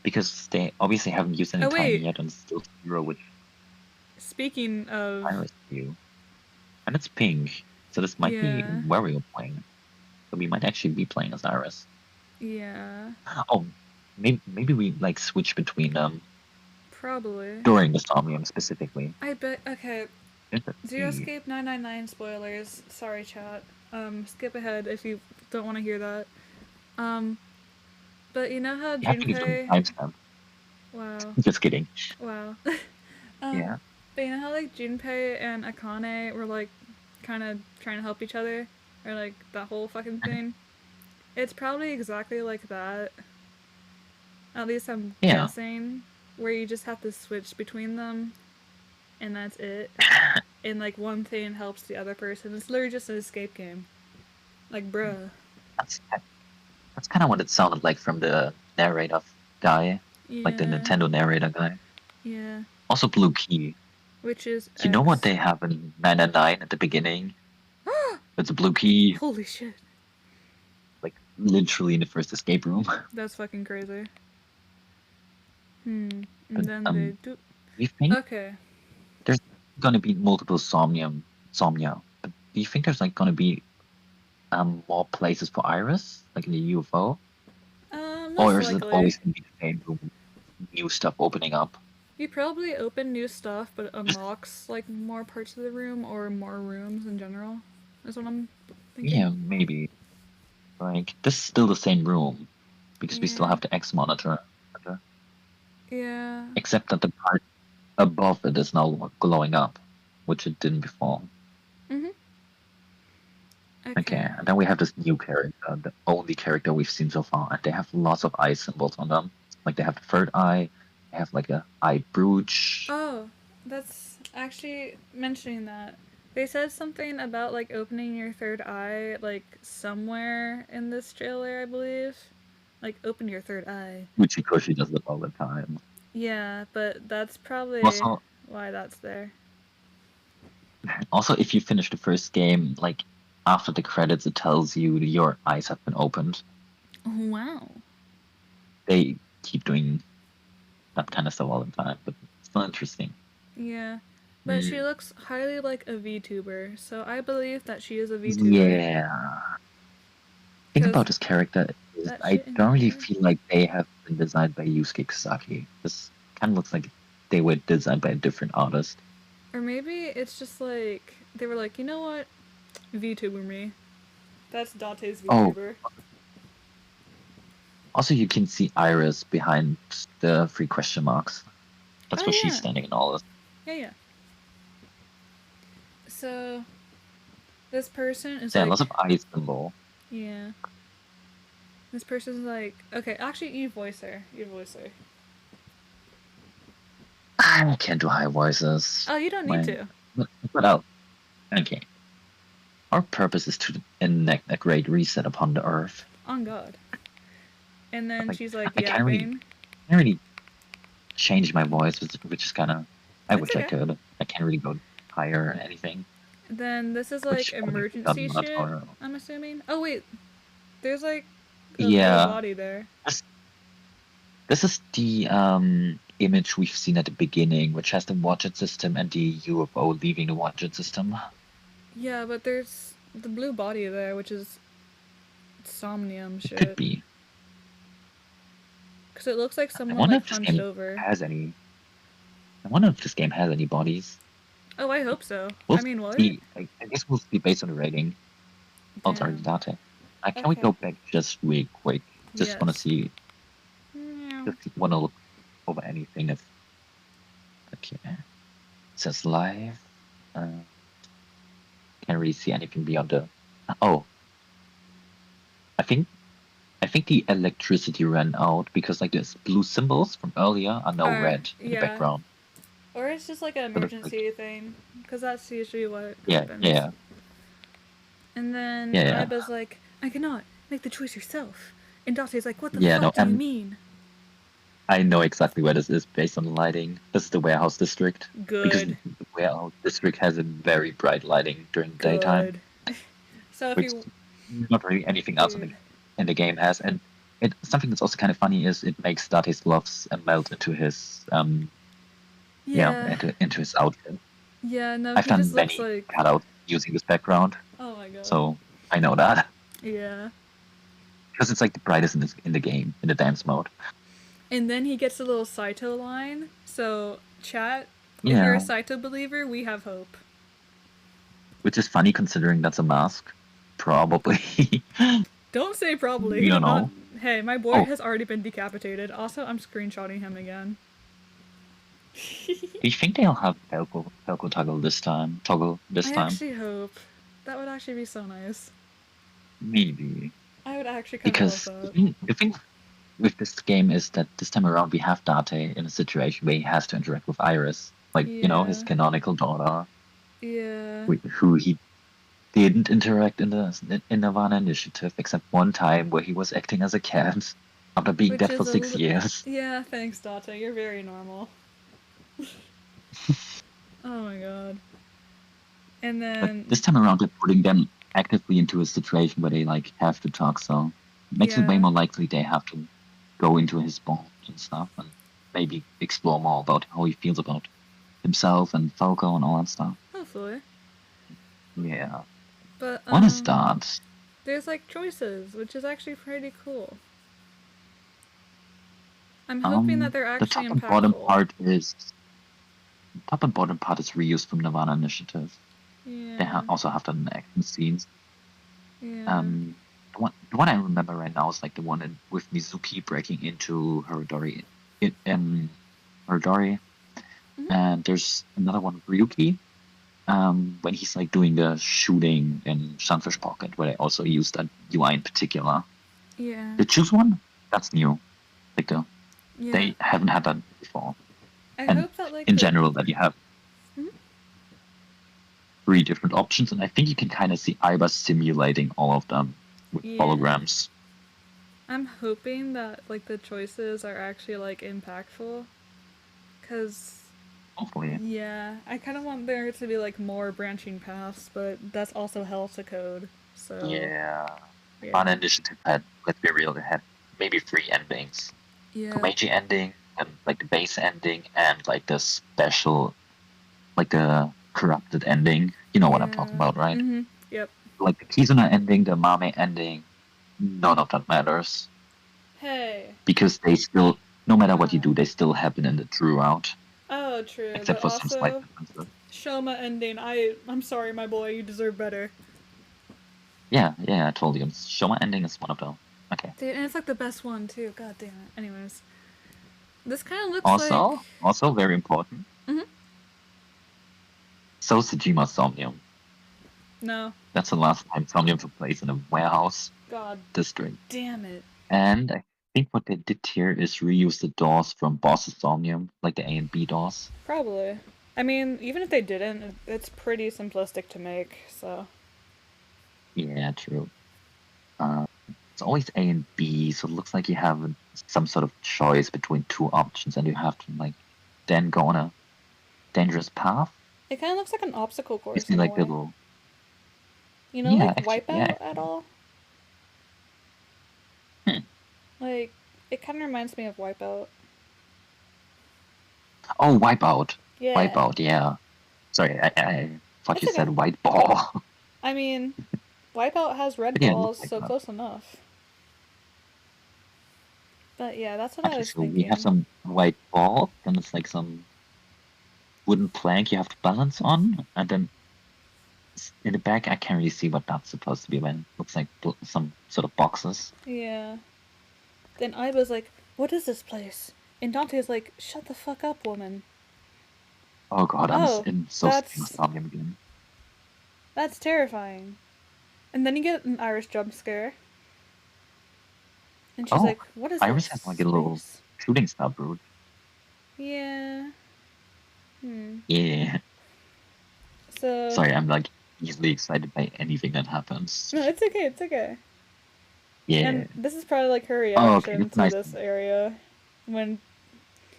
Because they obviously haven't used any Oh, timing wait. yet, and it's still 0, which Speaking of... Iris view. And it's pink, so this might be Yeah. where we are playing. So we might actually be playing as Iris. Yeah. Oh, maybe we like switch between them Probably. during the Somnium specifically. I bet... Okay. Let's Zero see. Escape 999 spoilers. Sorry, chat. Skip ahead if you don't want to hear that. But you know how You have to give them Junpei... timestamp. Wow. Just kidding. Wow. Yeah. But you know how like Junpei and Akane were like kind of trying to help each other? Or like that whole fucking thing? It's probably exactly like that. At least I'm Yeah. guessing. Where you just have to switch between them. And that's it. And like one thing helps the other person. It's literally just an escape game. Like, bruh. That's kind of what it sounded like from the narrator guy, Yeah. like the Nintendo narrator guy. Yeah. Also, Blue Key. Which is You know what X. they have in 999 at the beginning? It's a blue key, Holy shit. like literally in the first escape room. That's fucking crazy. And But, then they do... Do you think Okay. there's gonna be multiple Somnia? But do you think there's like gonna be more places for Iris, like in the UFO, Most or is it likely. always gonna be the same room, new stuff opening up? You probably open new stuff, but it unlocks like more parts of the room or more rooms in general. Is what I'm thinking. Yeah, maybe. Like this is still the same room because we still Yeah. have the X monitor, Yeah. except that the part above it is now glowing up, which it didn't before. Okay, and then we have this new character, the only character we've seen so far, and they have lots of eye symbols on them. Like they have the third eye, they have like a eye brooch. Oh, that's actually mentioning that. They said something about like opening your third eye like somewhere in this trailer, I believe. Like open your third eye. Uchikoshi does it all the time. Yeah, but that's probably Also, why that's there. also, if you finish the first game, like after the credits, it tells you your eyes have been opened. Oh, wow. They keep doing that kind of stuff all the time, but it's still interesting. Yeah. But she looks highly like a VTuber, so I believe that she is a VTuber. Yeah. Thing 'Cause about this character is that I shit in don't really her. feel like they have been designed by Yusuke Kisaki. This kind of looks like they were designed by a different artist. Or maybe it's just like they were like, you know what? VTuber me. That's Date's Oh, VTuber. also you can see Iris behind the three question marks. That's Oh where she's yeah. standing in all this. Yeah. So this person is Yeah, like, lots of eye symbol. yeah. This person's like, okay, actually, you voice her. You voice her. I can't do high voices. Oh, you don't need to. But I'll. Okay. Our purpose is to enact a great reset upon the earth. On God. And then Like, she's like I can't really change my voice, which is kind of. I It's wish I okay. could. I can't really go higher or anything. Then this is Which like would be emergency done much shit, more. I'm assuming. Oh, wait. There's like a blue Yeah. body there. This is the image we've seen at the beginning, which has the watch-it system and the UFO leaving the watch-it system. Yeah, but there's the blue body there, which is Somnium It could shit. be. Because it looks like I someone wonder like if this hunched game over. has any. I wonder if this game has any bodies. Oh, I hope so. We'll I mean, what? see. I guess we'll see based on the rating. Oh, sorry, Damn. data. Can we Okay. go back just really quick? Just want to Yes. see. Meow. Just want to look over anything. If okay, it says live. Can't really see anything beyond the. Oh, I think the electricity ran out because like there's blue symbols from earlier are now red in the Yeah. background. Or it's just like an Sort of emergency thing. Because that's usually what Yeah, happens. yeah. And then Yeah. Aiba's like, I cannot make the choice yourself. And Date's like, what the Yeah, fuck no, do you mean? I know exactly where this is based on the lighting. This is the warehouse district. Because Good. the warehouse district has a very bright lighting during the daytime, Good. So if which you... not really anything else Dude. in the game has. And something that's also kind of funny is it makes Date's gloves melt into his into his outfit. Yeah, no, I've he done just looks many like... cutouts using this background, Oh my god. so I know that Yeah. because it's like the brightest in the game in the dance mode. And then he gets a little Saito line. So, chat, if you're Yeah, a Saito believer, we have hope. which is funny considering that's a mask. Probably. Don't say probably. You He don't did not... know. Hey, my boy Oh. has already been decapitated. Also, I'm screenshotting him again. Do you think they'll have Velcro toggle this time? I time? actually hope. That would actually be so nice. Maybe. I would actually kind of Because love that. the thing with this game is that this time around we have Date in a situation where he has to interact with Iris, like his Yeah. canonical daughter, Yeah. who he didn't interact in the Nirvana Initiative, except one time where he was acting as a cat after being Which dead is for a 6 years. Yeah, thanks, Date. You're very normal. Oh my god. And But then... this time around, they're putting them actively into a situation where they like have to talk, so it makes it way Yeah. more likely they have to go into his bonds and stuff, and maybe explore more about how he feels about himself and Falco and all that stuff. Hopefully. Yeah. But, What is that? there's like choices, which is actually pretty cool. I'm hoping that they're The actually top and bottom impactful. part is reused from Nirvana Initiative. They Yeah. also have done action scenes. Yeah. The one I remember right now is like the one with Mizuki breaking into Harodori. Harodori. Mhm. And there's another one with Ryuki. when he's like doing the shooting in Sunfish Pocket, where they also use that UI in particular. Yeah. The choose one, that's new. Like Yeah. they haven't had that before. I And hope that like in the general, that you have Mhm. 3 different options, and I think you can kind of see Iba simulating all of them with Yeah. holograms. I'm hoping that like the choices are actually like impactful, cause Hopefully. yeah, I kind of want there to be like more branching paths, but that's also hell to code. So Yeah. yeah. On initiative had, let's be real, they had maybe 3 endings. Yeah. Komeiji ending, and like the base ending, and like the special, like the corrupted ending. You know what I'm talking about, right? Mm-hmm. Yep. Like the Kizuna ending, the Mame ending, none of that matters. Hey. Because they still, no matter what you do, they still happen in the true route. Oh, true. Except But for some slight also, differences. Shoma ending. I'm sorry, my boy. You deserve better. Yeah, I told you. Shoma ending is one of them. Okay. Dude, and it's like the best one too. God damn it. Anyways, this kind of looks like. Also very important. Mhm. So Tsujima's Somnium. No. That's the last time Somnium took place in a warehouse God district. damn it. And I think what they did here is reuse the doors from Boss's Somnium, like the A and B doors. Probably. I mean, even if they didn't, it's pretty simplistic to make. So. Yeah, true. It's always A and B, so it looks like you have some sort of choice between 2 options, and you have to like then go on a dangerous path. It kind of looks like an obstacle You course see in a like way. little. You know, Yeah, like actually, Wipeout at all? Hmm. Like, it kind of reminds me of Wipeout. Oh, Wipeout. Yeah. Wipeout, yeah. Sorry, I thought It's you said okay. white ball. I mean, Wipeout has red But yeah, it looks balls, like so that. close enough. But yeah, that's what I Okay, was so we have thinking. some white ball, then it's like some wooden plank you have to balance on, and then in the back I can't really see what that's supposed to be. When it looks like some sort of boxes. Yeah. Then Iba's like, "What is this place?" And Dante's like, "Shut the fuck up, woman." Oh god, I'm Oh, in so that's Somnium again. terrifying. And then you get an Irish jump scare. And she's Oh, like, "What is Iris this has like a little space?" shooting star brood. Yeah. Hmm. Yeah. So Sorry, I'm like easily excited by anything that happens. no, it's okay. It's okay. Yeah. And this is probably like her Oh, okay, reaction it's to nice. this area when.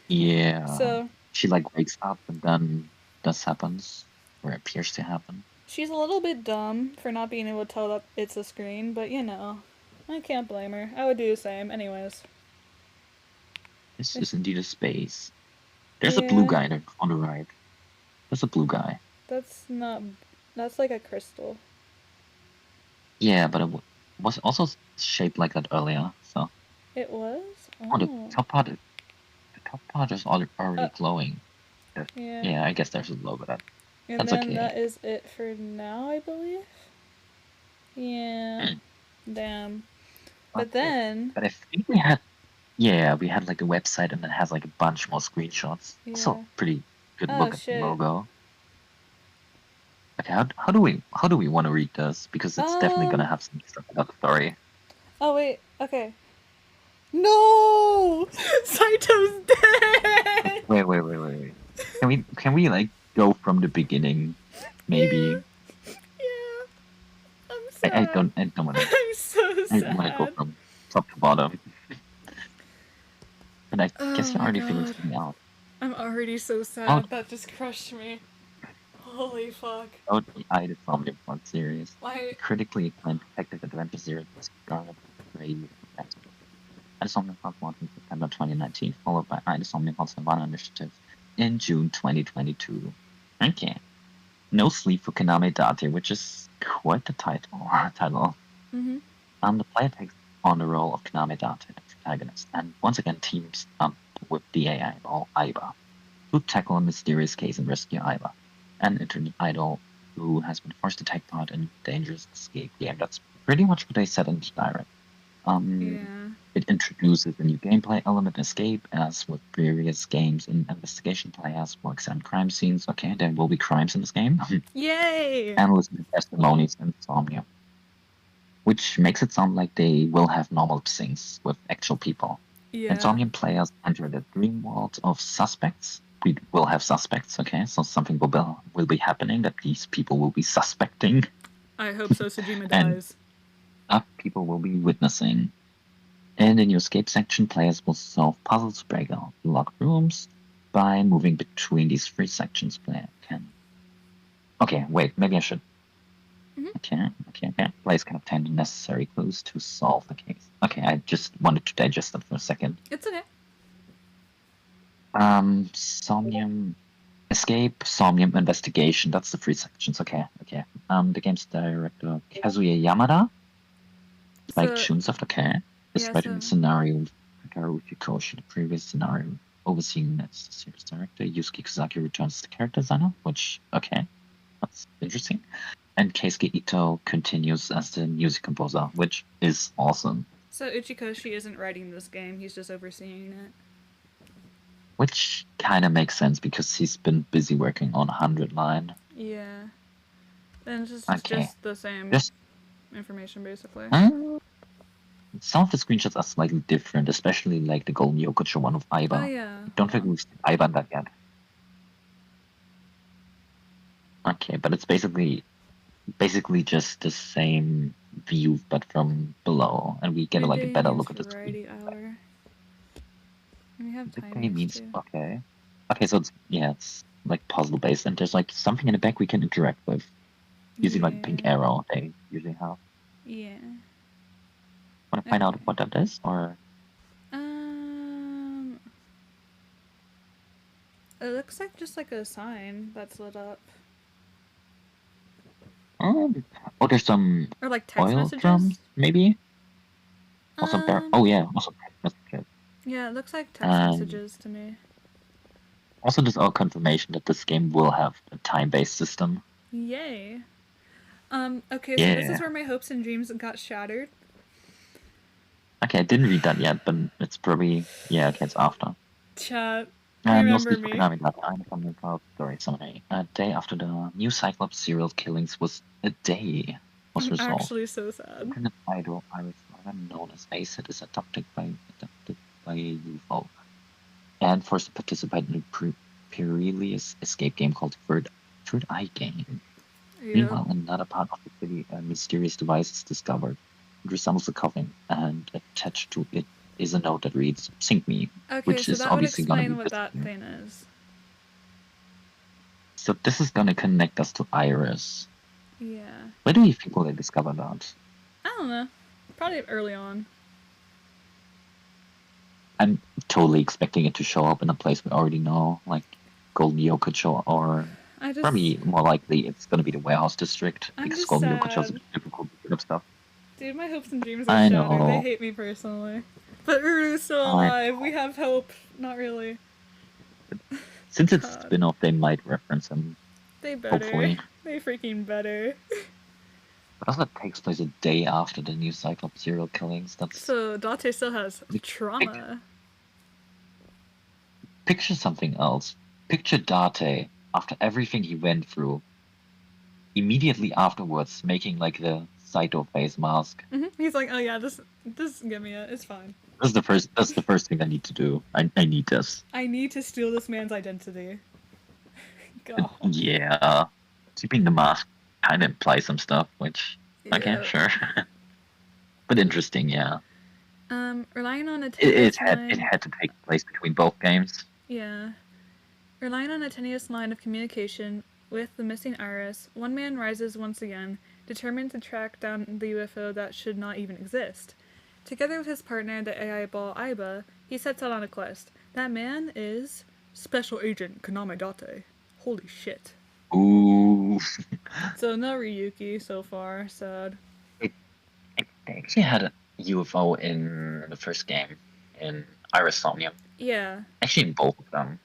Yeah. So She like wakes up and then this happens, or appears to happen. she's a little bit dumb for not being able to tell that it's a screen, but you know, I can't blame her. I would do the same, anyways. This is indeed a space. There's a blue Yeah, guy there on the right. There's a blue guy. that's not. That's like a crystal. Yeah, but it was also shaped like that earlier. So It was. oh, Oh. the top part is already glowing. Yeah. Yeah, I guess there's a logo that. And That's then okay. that is it for now, I believe. Yeah. Hmm. Damn. But Okay. then. But I think we had like a website and it has like a bunch more screenshots. Yeah. Also, pretty good Oh look at the shit. logo. Okay, how do we want to read this? Because it's definitely gonna have some stuff about the story. Oh wait. Okay. No! Saito's dead! Wait. Can we like go from the beginning? Maybe. Yeah. I'm I sad. don't want to. I'm so I want to go sad. from top to bottom. And I guess Oh you're my already feeling god. something out. I'm already so sad. Oh, That just crushed me. Holy fuck. oh, I the Somnium Font series. Why? Critically acclaimed detective adventure series was garnered praise. I Somnium Font launched in September 2019, followed by I Somnium Font Savannah Initiative in June 2022. Okay. No Sleep for Kaname Date, which is quite the title. Mm-hmm. The player takes on the role of Kaname Date, the protagonist, and once again teams up with the AI idol Aiba to tackle a mysterious case and rescue Aiba, an internet idol who has been forced to take part in a dangerous escape game. That's pretty much what they said in the direct. Yeah. It introduces a new gameplay element, escape, as with previous games in investigation play as for example crime scenes. Okay, there will be crimes in this game. Yay! And listen to testimonies in Somnium, which makes it sound like they will have normal scenes with actual people. Yeah. Insomnium players enter the dream world of suspects. We will have suspects, okay? So something will be happening that these people will be suspecting, I hope so. Sejima and dies. people will be witnessing. And in your escape section, players will solve puzzles to break out locked rooms by moving between these three sections. Player can. Okay, wait, maybe I should. Okay. Players can obtain the necessary clues to solve the case. Okay, I just wanted to digest that for a second. It's okay. Somnium escape, Somnium investigation. That's the three sections. Okay. The game's director Kazuya Yamada, like So, Tunes of the Care, is yeah, writing the so scenario with Hikaru Fukoshi, the previous scenario. Overseeing as the series director, Yusuke Kozaki returns as the character designer, which that's interesting. And Keisuke Ito continues as the music composer, which is awesome. So Uchikoshi isn't writing this game, he's just overseeing it. Which kind of makes sense because he's been busy working on 100 Line. Yeah. Then it's Okay. just the same information, basically. Some of the screenshots are slightly different, especially like the Golden Yokocho one of Aiba. Oh, yeah. Don't think we've seen Aiba in that yet. Okay, but it's basically just the same view, but from below, and we get like a better look at the variety screen. hour. And we have Big Day timers means too. okay, so it's like puzzle based, and there's like something in the back we can interact with using like a pink arrow they usually have. Yeah. Want to find out what that is, or? It looks like just like a sign that's lit up. There's some Or like text oil messages. drums, maybe. Also, also text messages. Yeah, it looks like text messages to me. Also, there's all confirmation that this game will have a time-based system. Yay. Okay, so this is where my hopes and dreams got shattered. Okay, I didn't read that yet, but it's probably it's after. Chat. Remember me. Story summary. A day after the new Cyclops serial killings was resolved. Actually so sad. Internet idol Iris known as Acid is adopted by a UFO and forced to participate in a perilous escape game called Third Eye Game. Yep. Meanwhile, in another part of the city, a mysterious device is discovered. It resembles a coffin, and attached to it is a note that reads "Sink me," which so is that obviously going to be what that thing is. So this is going to connect us to Iris. Yeah. Where do you think will they discover that? I don't know. Probably early on. I'm totally expecting it to show up in a place we already know, like Golden Yokocho, or probably more likely it's going to be the warehouse district, because Golden Yokocho is difficult to pick up stuff. Dude, my hopes and dreams are shattered. They hate me personally. But Uru's still alive. We have hope. Not really. Since it's a spin-off, they might reference him. They better. Hopefully. They freaking better. But also that takes place a day after the new Cyclops serial killings. So Date still has trauma. Picture something else. Picture Date after everything he went through. Immediately afterwards, making like the Saito face mask. Mm-hmm. He's like, oh yeah, just give me it. It's fine. That's the first thing I need to do. I need this. I need to steal this man's identity. God. Yeah. Keeping the mask kind of implies some stuff, which okay, sure. But interesting, yeah. Relying on a it had to take place between both games. Yeah. Relying on a tenuous line of communication with the missing Iris, one man rises once again, determined to track down the UFO that should not even exist. Together with his partner, the AI ball Aiba, he sets out on a quest. That man is Special Agent Kaname Date. Holy shit. Ooh. So no Ryuki so far, sad. They actually had a UFO in the first game, in Iris Somnium. Yeah. Actually in both of them.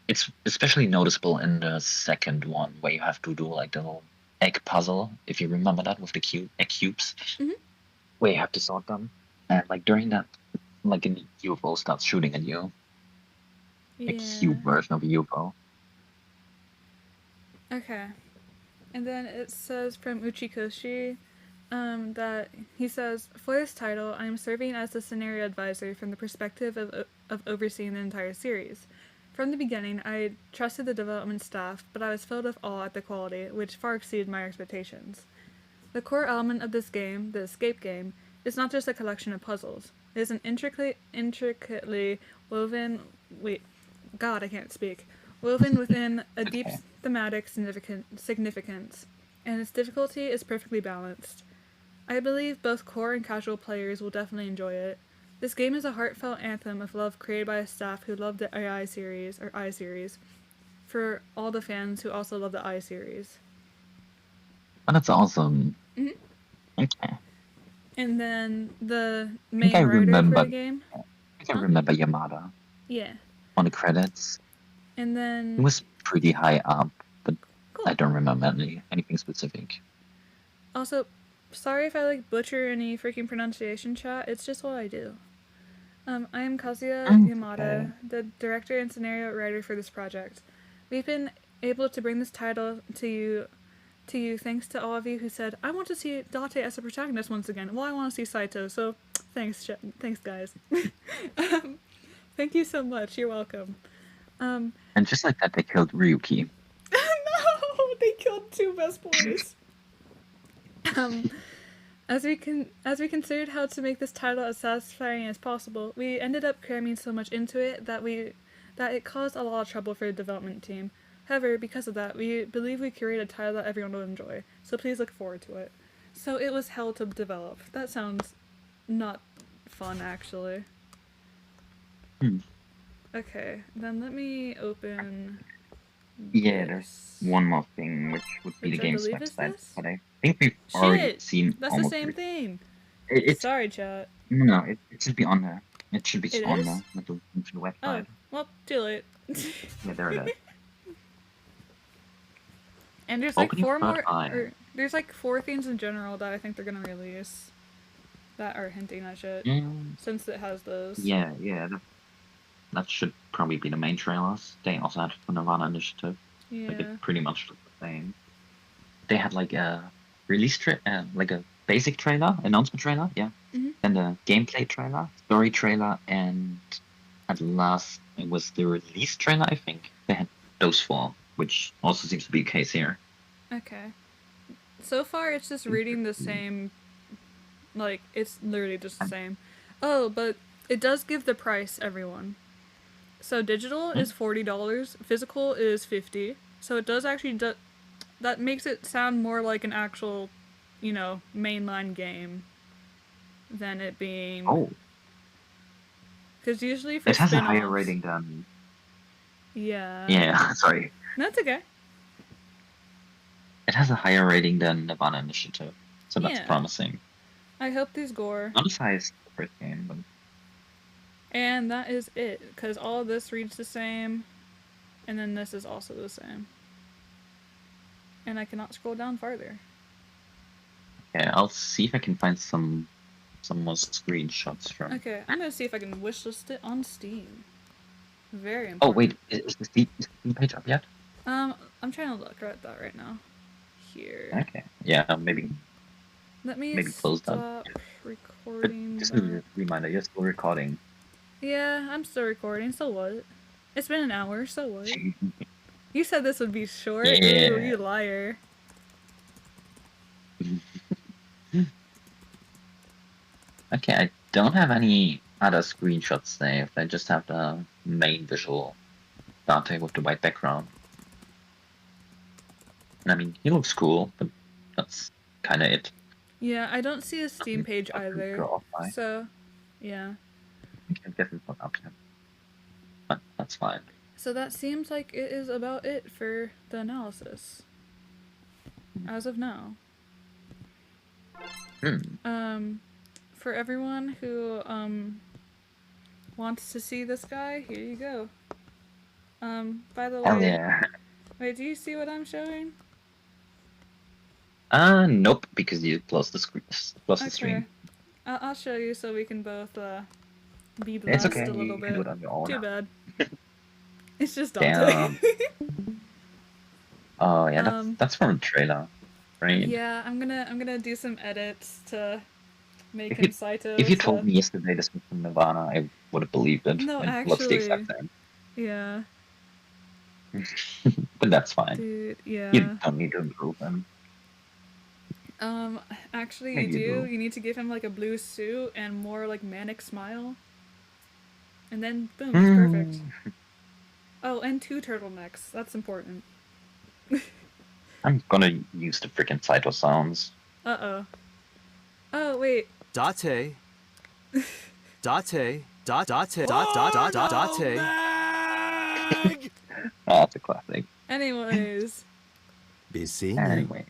It's especially noticeable in the second one, where you have to do like the little egg puzzle, if you remember that, with the egg cubes. Mm-hmm. where you have to sort them, and like during that, like a UFO starts shooting at you, a cube version of a UFO. Okay. And then it says from Uchikoshi that he says, for this title, I am serving as the scenario advisor from the perspective of overseeing the entire series. From the beginning, I trusted the development staff, but I was filled with awe at the quality, which far exceeded my expectations. The core element of this game, the escape game, is not just a collection of puzzles. It is an intricately woven... Wait, God, I can't speak. Woven within a deep thematic significance, and its difficulty is perfectly balanced. I believe both core and casual players will definitely enjoy it. This game is a heartfelt anthem of love created by a staff who love the AI series, or I series, for all the fans who also love the I series. Oh, that's awesome. Mhm. Okay. And then the I think main I writer remember. for the game. I think I remember Yamada Yeah. on the credits. And then... It was pretty high up, but Cool. I don't remember anything specific. Also, sorry if I like butcher any freaking pronunciation, chat. It's just what I do. I am Kazuya Yamada, the director and scenario writer for this project. We've been able to bring this title to you thanks to all of you who said, I want to see Date as a protagonist once again. Well, I want to see Saito, so thanks guys. Thank you so much. You're welcome. And just like that, they killed Ryuki. No, they killed two best boys. As we considered how to make this title as satisfying as possible, we ended up cramming so much into it that it caused a lot of trouble for the development team. However, because of that, we believe we curated a title that everyone will enjoy. So please look forward to it. So it was hell to develop. That sounds not fun, actually. Okay, then let me open. Yeah, there's one more thing, which would be Which the I game's believe is website, this? but I think we've already seen That's the almost same everything. thing. It's Sorry, chat. no, it should be on there. It should be It on is? the little website. Oh, well, too late. Yeah, there it is. And there's like Opening four third more, eye. or there's like 4 things in general that I think they're gonna release that are hinting at shit. Since it has those. Yeah. That should probably be the main trailers. They also had the Nirvana Initiative. Yeah. Like it pretty much looked the same. They had like a release like a basic trailer, announcement trailer, yeah. Then the gameplay trailer, story trailer, and at last it was the release trailer, I think. They had those 4, which also seems to be the case here. Okay. So far, it's just reading the same. Like, it's literally just the same. Oh, but it does give the price, everyone. So digital is $40, physical is $50. So it does actually that makes it sound more like an actual, mainline game than it being. Oh. Because usually for it has a spin-offs, higher rating than. Yeah. Yeah, sorry. That's okay. It has a higher rating than Nirvana Initiative, so that's promising. I hope there's gore. Not as high as the first game, but. And that is it, because all of this reads the same, and then this is also the same. And I cannot scroll down farther. Okay, I'll see if I can find some more screenshots from. Okay, I'm gonna see if I can wishlist it on Steam. Very important. Oh wait, is the Steam page up yet? I'm trying to look at that right now. Here. Okay. Yeah, maybe. Let me close that. stop recording. But just a reminder, you're still recording. Yeah, I'm still recording. So what? It's been an hour. So what? You said this would be short. Yeah. Ooh, you liar. Okay, I don't have any other screenshots saved. I just have the main visual Dante with the white background. And I mean, he looks cool, but that's kind of it. Yeah, I don't see a Steam page either. So, yeah. I guess it's not up yet. But that's fine. So that seems like it is about it for the analysis. As of now. For everyone who wants to see this guy, here you go. By the way, Hell yeah. Wait, do you see what I'm showing? Nope, because you closed the screen. The stream. I'll show you so we can both be It's blessed okay. a little You can do bit. it on your own. Too bad. It's just Dante. Damn. Oh yeah, Um, that's from a trailer, right? yeah, I'm gonna do some edits to make If him you Saito. if you So told me yesterday this was from Nirvana, I would have believed it. no, It looks the actually, exact same. yeah, But that's fine. dude, You yeah. don't need to improve him. Actually, you Maybe you do. do. You need to give him like a blue suit and more like manic smile, and then boom, it's perfect. Oh, and 2 turtlenecks. That's important. I'm gonna use the freaking Saito sounds. Uh-oh. Oh, wait. Date. Date. Dot dot dot dot dot dot date. Oh, that's a classic. Anyways. Busy? Anyway,